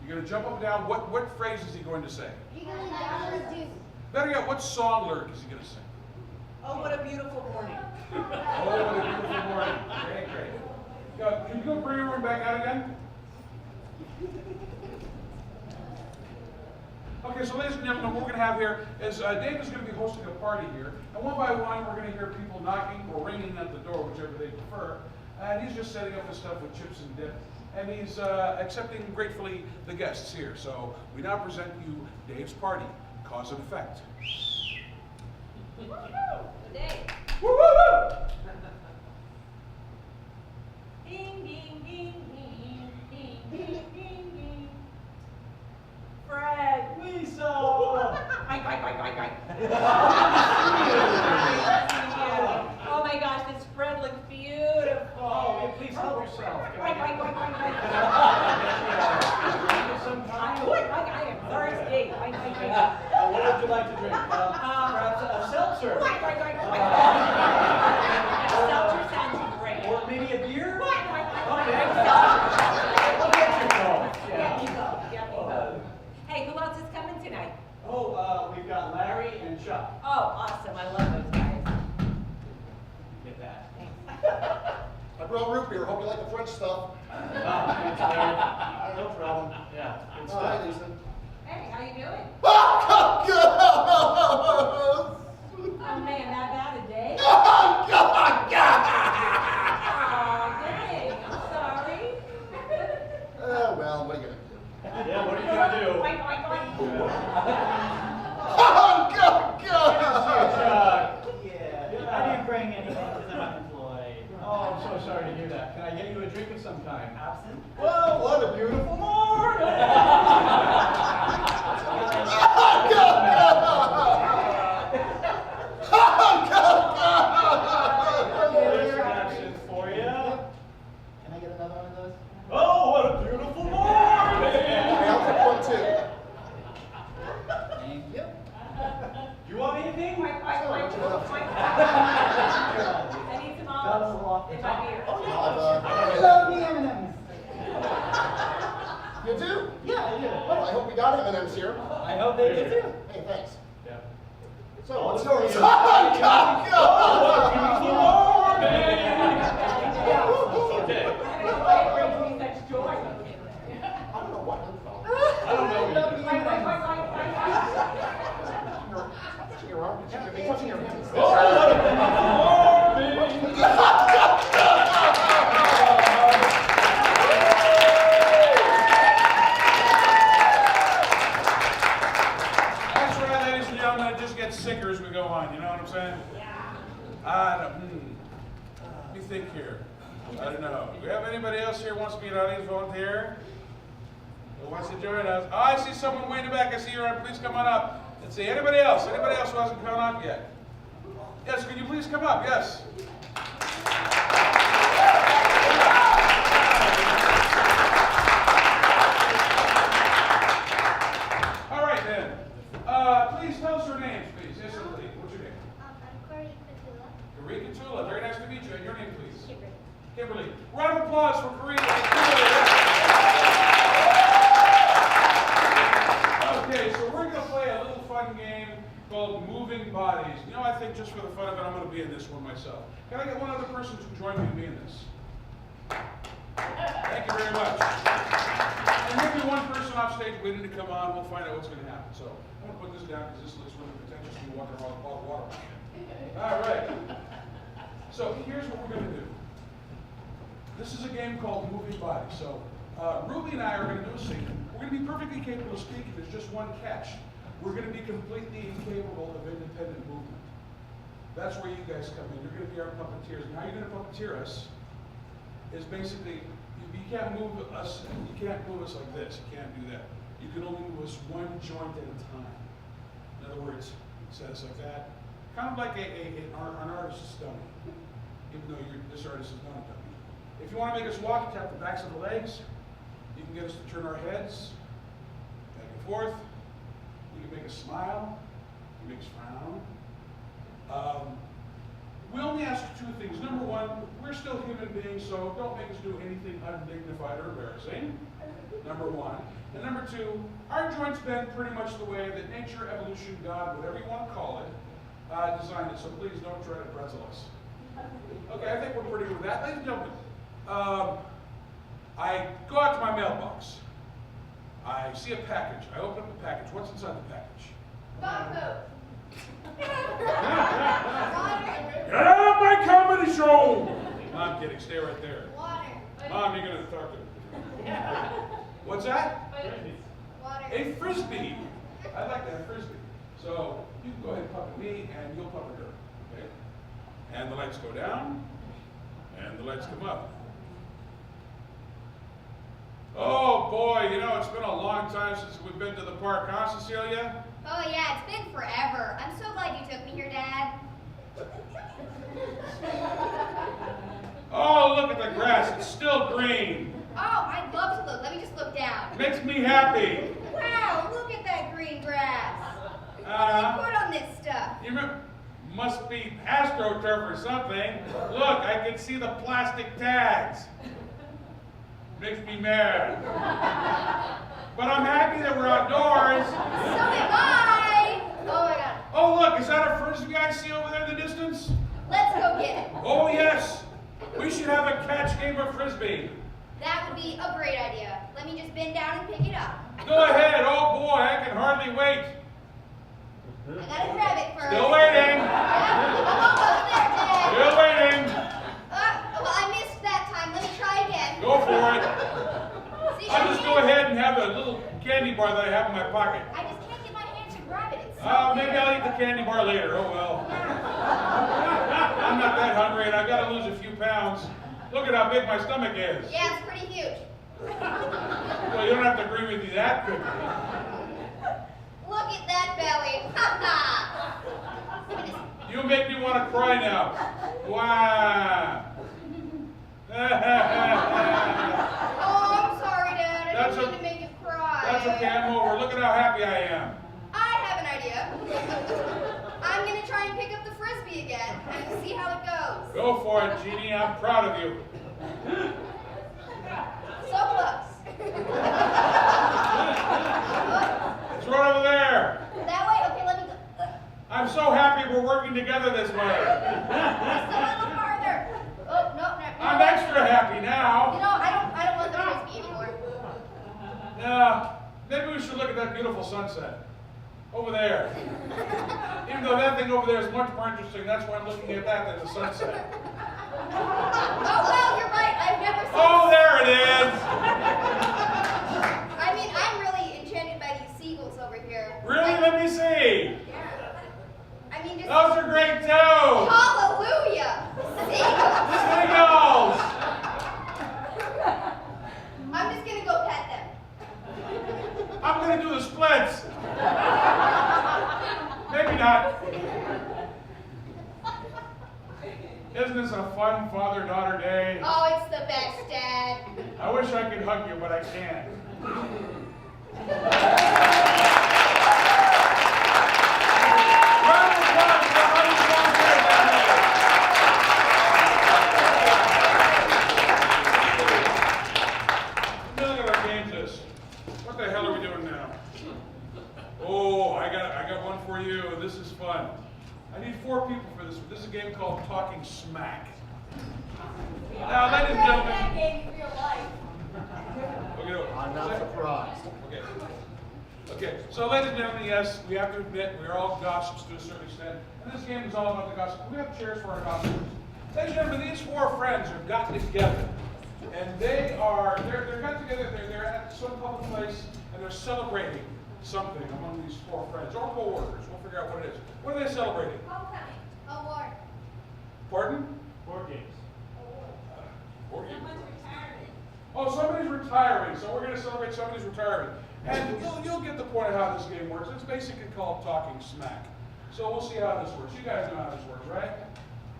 You're going to jump up and down. What phrase is he going to say? You're going down and do. Better yet, what song lyric is he going to sing? Oh, what a beautiful morning. Oh, what a beautiful morning. Okay, great. Can you go bring everyone back out again? Okay, so ladies and gentlemen, what we're going to have here is Dave is going to be hosting a party here. And one by one, we're going to hear people knocking or ringing at the door, whichever they prefer. And he's just setting up his stuff with chips and dip. And he's accepting gratefully the guests here. So we now present you Dave's party, Cause and Effect. Good day. Woo, woo, woo! Ding, ding, ding, ding, ding, ding, ding, ding. Fred. Lisa! Oh my gosh, this Fred looks beautiful. Oh, please help yourself. I am thirsty. What would you like to drink? Perhaps a seltzer? Seltzer sounds great. Or maybe a beer? Okay. Yeah. Get me both. Hey, who else is coming tonight? Oh, we've got Larry and Chuck. Oh, awesome. I love those guys. Get that. I brought root beer. Hope you like the French stuff. Thanks, Larry. No problem. Yeah, good Oh, hi, stuff. Lisa. Hey, how you doing? Oh, Oh man, that bad a day? God! Oh dang, I'm sorry. Well, what are you gonna do? Yeah, what are you gonna do? Oh, God! Chuck. Yeah. I didn't bring anything because I'm unemployed. Oh, I'm so sorry to hear that. Can I get you a drink of some kind? Absent? Well, what a beautiful morning! There's an absinthe for you. Can I get another one of those? Oh, what a beautiful morning! I'll take one too. Thank you. You want anything? I need some Got a little off olives the in my top. beer. I love the M&Ms. You do? Yeah, I do. Well, I hope we got M&M's here. I hope they do too. Hey, thanks. Yeah. So, what's yours? Oh, God! Beautiful morning! Okay. It brings me such joy. I don't know what you felt. I don't know Love either. the M&Ms. Touching your arm. You should be touching your hands. Oh, what a beautiful morning! That's right, ladies and gentlemen, it just gets sicker as we go on, you know what I'm saying? Let me think here. I don't know. Do we have anybody else here who wants to be an audience volunteer? Who wants to join us? Oh, I see someone way in the back. I see your arm. Please come on up. Let's see. Anybody else? Anybody else who hasn't come up yet? Yes, could you please come up? Yes. All right, then. Please tell us your names, please. Yes, Lee. What's your name? I'm Corey Patula. Corey Catula. Very nice to meet you. And your name, please? Kimberly. Kimberly. Round of applause for Corey. Okay, so we're going to play a little fun game called Moving Bodies. You know, I think just for the fun of it, I'm going to be in this one myself. Can I get one other person to join me in being this? Thank you very much. And maybe one person off stage waiting to come on. We'll find out what's going to happen. So I'm going to put this down because this looks really pretentious to be walking around with bottled water. All right. So here's what we're going to do. This is a game called Moving Bodies. So Ruby and I are going to do a scene. We're going to be perfectly capable of speaking. There's just one catch. We're going to be completely incapable of independent movement. That's where you guys come in. You're going to be our puppeteers. And how you're going to puppeteer us is basically, you can't move us. You can't move us like this. You can't do that. You can only move us one joint at a time. In other words, set us like that. Kind of like an artist's dummy. Even though this artist is not a dummy. If you want to make us walk, tap the backs of the legs. You can get us to turn our heads back and forth. You can make us smile. You can make us frown. We only ask two things. Number one, we're still human beings, so don't make us do anything undignified or embarrassing. Number one. And number two, our joints bend pretty much the way that nature, evolution, God, whatever you want to call it, designed it. So please don't try to pretzel us. Okay, I think we're pretty good with that. Ladies and gentlemen, I go out to my mailbox. I see a package. I open up the package. What's inside the package? Bumbo. Get out of my comedy show! No, I'm kidding. Stay right there. Water. Mom, you're going to talk to me. What's that? Water. A frisbee. I like that, frisbee. So you can go ahead and pop it me, and you'll cover her. Okay? And the lights go down, and the lights come up. Oh boy, you know, it's been a long time since we've been to the park, huh, Cecilia? Oh yeah, it's been forever. I'm so glad you took me here, Dad. Oh, look at the grass, it's still green. Oh, I'd love to look. Let me just look down. Makes me happy. Wow, look at that green grass. What do you put on this stuff? You remember, must be AstroTurf or something. Look, I can see the plastic tags. Makes me mad. But I'm happy that we're outdoors. So am I. Oh my God. Oh look, is that a frisbee I see over there in the distance? Let's go get it. Oh yes, we should have a catch game of frisbee. That would be a great idea. Let me just bend down and pick it up. Go ahead, oh boy, I can hardly wait. I gotta grab it first. Still waiting. Yeah, I'm almost there, Dad. Still waiting. Well, I missed that time. Let me try again. Go for it. See, I'll just go ahead and have a little candy bar that I have in my pocket. I just can't get my hand to grab it. It's so Maybe I'll eat the candy bar later, oh well. I'm not that hungry and I've got to lose a few pounds. Look at how big my stomach is. Yeah, it's pretty huge. Well, you don't have to agree with me that quickly. Look at that belly. Ha ha. You make me want to cry now. Wow. Oh, I'm sorry, Dad. I That's didn't mean to make you cry. That's okay, I'm over. Look at how happy I am. I have an idea. I'm gonna try and pick up the frisbee again and see how it goes. Go for it, Jeannie. I'm proud of you. So close. It's right over there. That way? Okay, let me go. I'm so happy we're working together this way. Just a little farther. Oh, no. I'm extra happy You now. know, I don't want the frisbee anymore. Yeah, maybe we should look at that beautiful sunset. Over there. Even though that thing over there is much more interesting, that's why I'm looking at that than the sunset. Oh, well, you're right. I've never seen. Oh, there it is. I mean, I'm really enchanted by these seagulls over here. Really? Let me see. Yeah. I mean, just. Those are great too. Hallelujah! Seagulls! Seagulls. I'm just gonna go pet them. I'm going to do the splits. Maybe not. Isn't this a fun father-daughter day? Oh, it's the best, Dad. I wish I could hug you, but I can't. Round of applause for our honey volunteers today. Look at our games list. What the hell are we doing now? Oh, I got one for you. This is fun. I need 4 people for this one. This is a game called Talking Smack. Now, ladies and gentlemen. That game in real life. Okay, I'm not surprised. Okay. Okay, so ladies and gentlemen, yes, we have to admit we're all gossips to a certain extent. And this game is all about the gossip. We have chairs for our gossips. Ladies and gentlemen, these 4 friends have gotten together. And they're got together, they're at some public place, and they're celebrating something among these 4 friends, or co-workers. We'll figure out what it is. What are they celebrating? Homecoming. Award. Pardon? Board games. Board games. Someone's retirement. Oh, somebody's retiring, so we're going to celebrate somebody's retiring. And you'll get the point of how this game works. It's basically called Talking Smack. So we'll see how this works. You guys know how this works, right?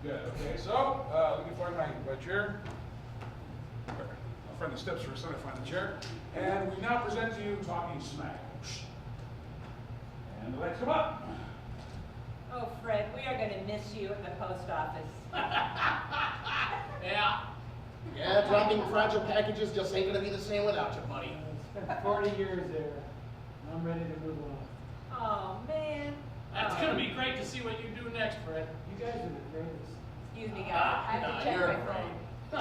Good, okay. So, let me find my chair. I'll find the steps first, then I find the chair. And we now present to you Talking Smack. And the lights come up. Oh, Fred, we are going to miss you at the post office. Yeah. Yeah, dropping fragile packages just ain't gonna be the same without you, buddy. Spent 40 years there. I'm ready to move on. Oh, man. That's going to be great to see what you do next, Fred. You guys are the greatest. Excuse me, guys. I have to check you're my afraid. phone.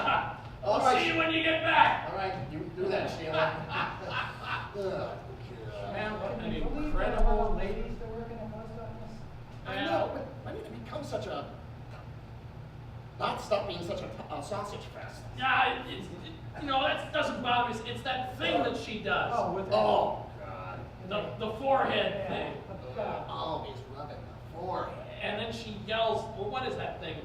All I'll right. see you when you get back. All right, you do that, Sheila. Oh, Man, what Can an you believe incredible the ladies that work in a post office? I know, but when did it become such a... Not stop being such a sausage fest? Yeah, you know, that doesn't bother me. It's that thing that she does. Oh, with Oh, God. The forehead thing. God. Always rubbing the corn. And then she yells, well, what is that thing?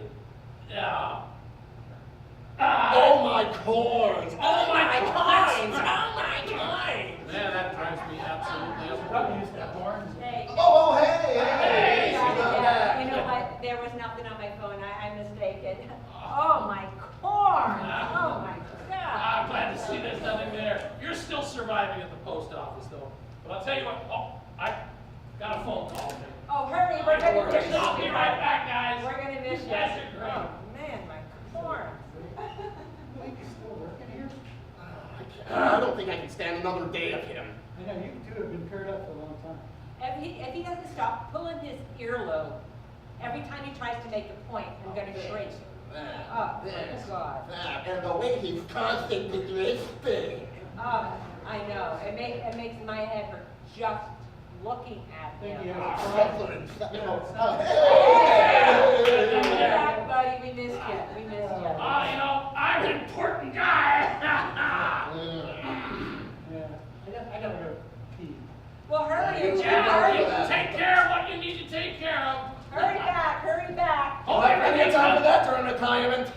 Oh my corns! Oh my corns! Oh my corns! Man, that drives me absolutely up. Probably used to have horns. Hey. Oh, hey! Yeah, you know what? There was nothing on my phone. I'm mistaken. Oh my corn! Oh my God! I'm glad to see there's nothing there. You're still surviving at the post office, though. But I'll tell you what. Oh, I got a phone call. Oh, hurry! We're gonna miss you. I'll be right back, guys. We're gonna miss you. Yes, you're great. Oh man, my corn. He's still working here? I don't think I can stand another day of him. I know, you two have been curled up for a long time. If he doesn't stop pulling his earlobe every time he tries to make a point, I'm gonna shriek. Oh, my God. And the way he's constantly lisping. Oh, I know. It makes my head hurt just looking at Thank him. you. Hey! Come back, buddy. We missed you. We missed you. You know, I'm an important guy. Yeah. I gotta go pee. Well, hurry. Yeah, you Hurry. take care of what you need to take care of. Hurry back. Hurry back. Oh, I get time for that during retirement.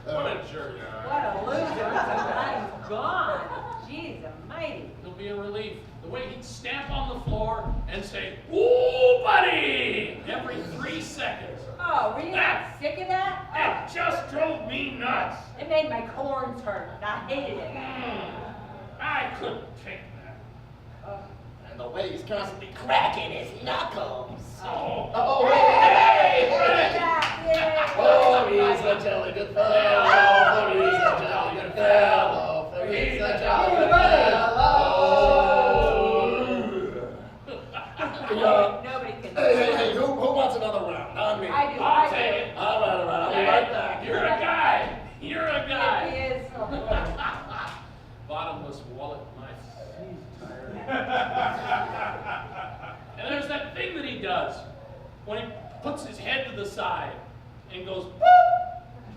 What a jerk. What a loser. I'm gone. Jeez almighty. It'll be a relief. The way he'd stamp on the floor and say, "Ooh, buddy!" every 3 seconds. Oh, were you not sick of that? It just drove me nuts. It made my corns hurt. I hated it. I couldn't take that. Oh. And the way he's constantly cracking his knuckles. Oh, hey! Yeah. Oh, he's a jolly good fellow. Oh, he's a jolly good fellow. For he's a jolly good fellow. Nobody can. Hey, who wants another round? On me. I do. I'll take it. All right, I'll be right back. You're a guy. You're a He guy. is. Bottomless wallet, my And there's that thing that he does when he puts his head to the side and goes, boop.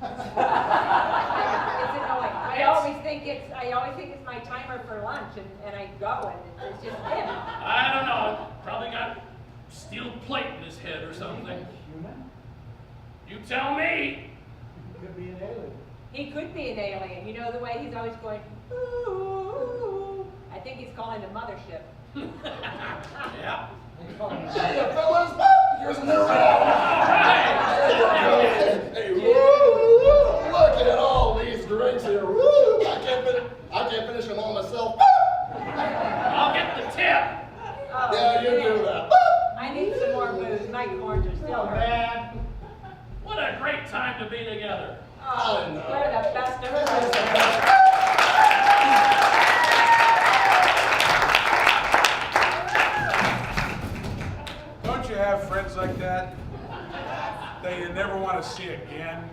It's annoying. I always think it's my timer for lunch, and I go, and it's just him. I don't know, probably got steel plate in his head or something. Human? You tell me. Could be an alien. He could be an alien. You know the way he's always going, ooh. I think he's calling the mothership. Yeah. Hey, fellas, here's a new round. Hey, woo, look at all these drinks here. Woo, I can't finish them all myself. I'll get the tip. Oh, Yeah, you man. do that. I need some more booze. My corns are still hurting. What a great time to be together. Oh, I know. we're the best of friends. Don't you have friends like that you never want to see again?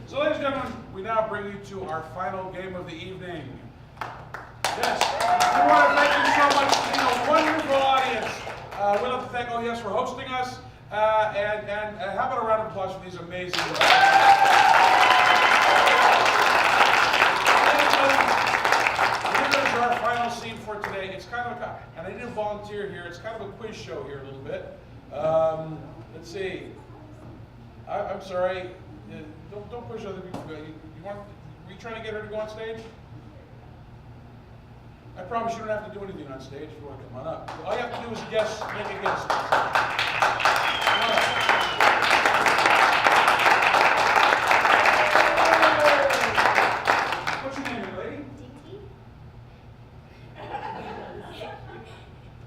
So, ladies and gentlemen, we now bring you to our final game of the evening. Yes, we want to thank you so much for being a wonderful audience. We'd like to thank OES for hosting us, and how about a round of applause for these amazing guys? Here is our final scene for today. It's kind of and I didn't volunteer here. It's kind of a quiz show here a little bit. Let's see. I'm sorry. Don't push other people. Were you trying to get her to go on stage? I promise you don't have to do anything on stage if you want to come on up. All you have to do is guess, make a guess. Come on up. What's your name, young lady?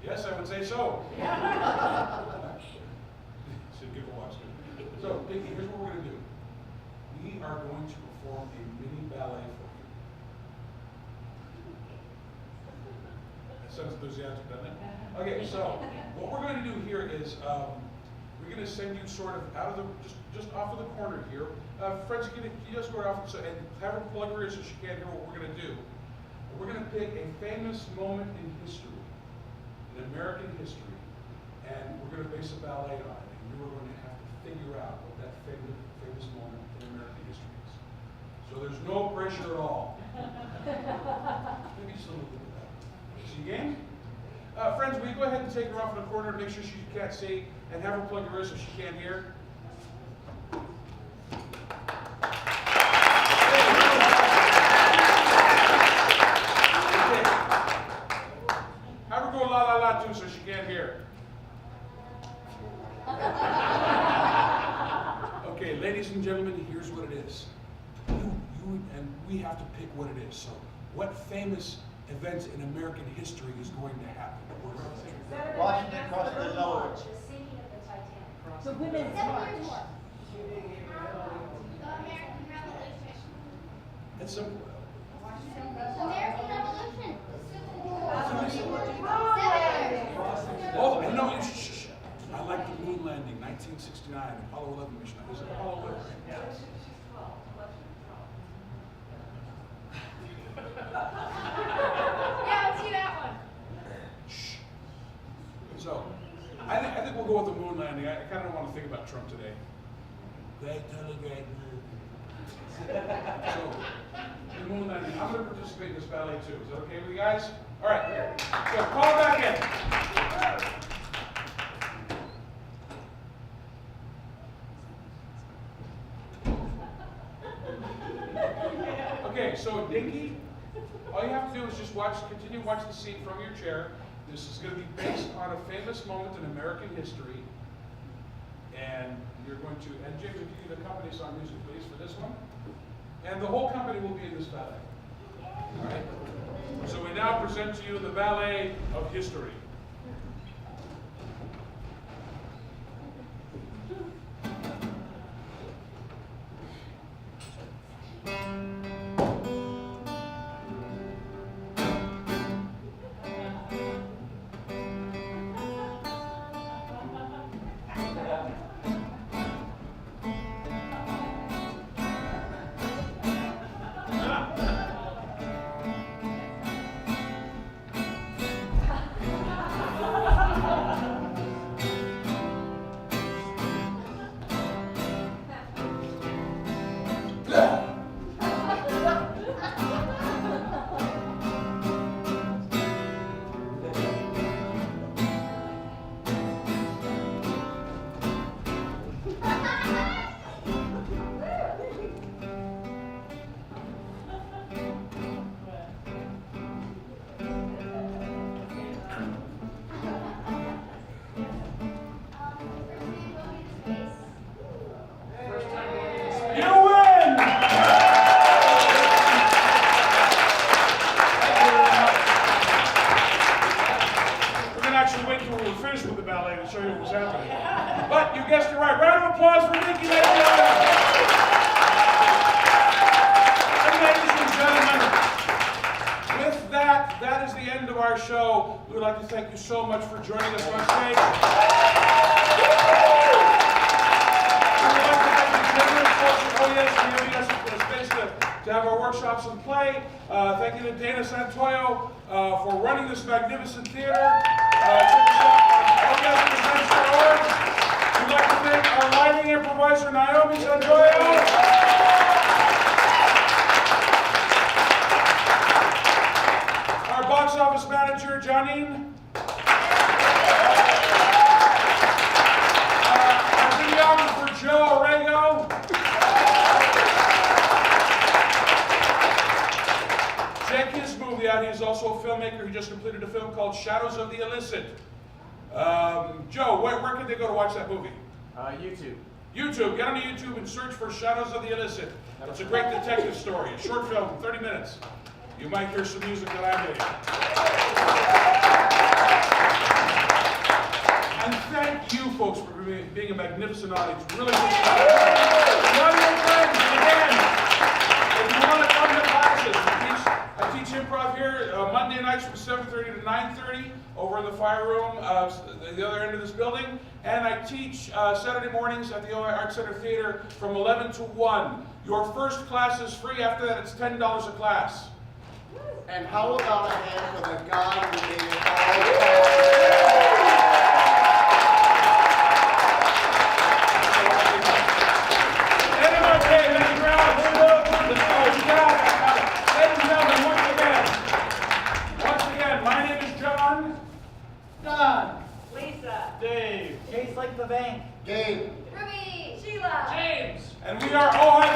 Yes, I would say so. Should give a watch. So, Dickie, here's what we're going to do. We are going to perform a mini ballet for you. That sounds enthusiastic, doesn't it? Okay, so what we're going to do here is we're going to send you sort of out of the, just off of the corner here. Friends, can you just go off and have her plug her ears so she can't hear what we're going to do. We're going to pick a famous moment in history, in American history, and we're going to base a ballet on it. And you are going to have to figure out what that famous moment in American history is. So there's no pressure at all. Maybe just a little bit of that. Is she game? Friends, will you go ahead and take her off in the corner and make sure she can't see, and have her plug her ears so she can't hear? Okay. Have her go la la la too so she can't hear. Okay, ladies and gentlemen, here's what it is. You and we have to pick what it is. So, what famous event in American history is going to happen? Washington crossed the Delaware. The women's 7 march. years more. The American Revolution. It's some. American Revolution. Oh, no, shh, shh, shh. I like the moon landing, 1969, Apollo 11 mission. Is it Apollo 11? Yeah. Yeah, let's see that one. Shh. So, I think we'll go with the moon landing. I kind of don't want to think about Trump today. Great, totally great. So, the moon landing. I'm going to participate in this ballet too. Is that okay with you guys? All right. So, call back in. Okay, so Dinky, all you have to do is just continue to watch the scene from your chair. This is going to be based on a famous moment in American history. And you're going to, and James, if you could accompany us on music, please, for this one. And the whole company will be in this ballet. All right? So we now present to you the ballet of history. Thank you so much for joining us on stage. We would like to thank the generous folks at OES for giving us a space to have our workshops and play. Thank you to Dana Santoyo for running this magnificent theater. Check us out on OESpresents.org. We'd like to thank our lighting improviser, Naomi Santoyo. Our box office manager, Janine. For Joe Orego. Check his movie out. He is also a filmmaker. He just completed a film called Shadows of the Illicit. Joe, where can they go to watch that movie? YouTube. YouTube. Get onto YouTube and search for Shadows of the Illicit. It's a great detective story. A short film, 30 minutes. You might hear some music that I'm hitting. And thank you, folks, for being a magnificent audience. Really good stuff. Love your friends. And again, if you want to come to classes, I teach improv here Monday nights from 7:30 to 9:30 over in the fire room, the other end of this building. And I teach Saturday mornings at the Ojai Art Center Theater from 11 to 1. Your first class is free. After that, it's $10 a class. And how about a hand for the guy who made it all? the bank. Gabe. Ruby. Sheila. James. And we are Ojai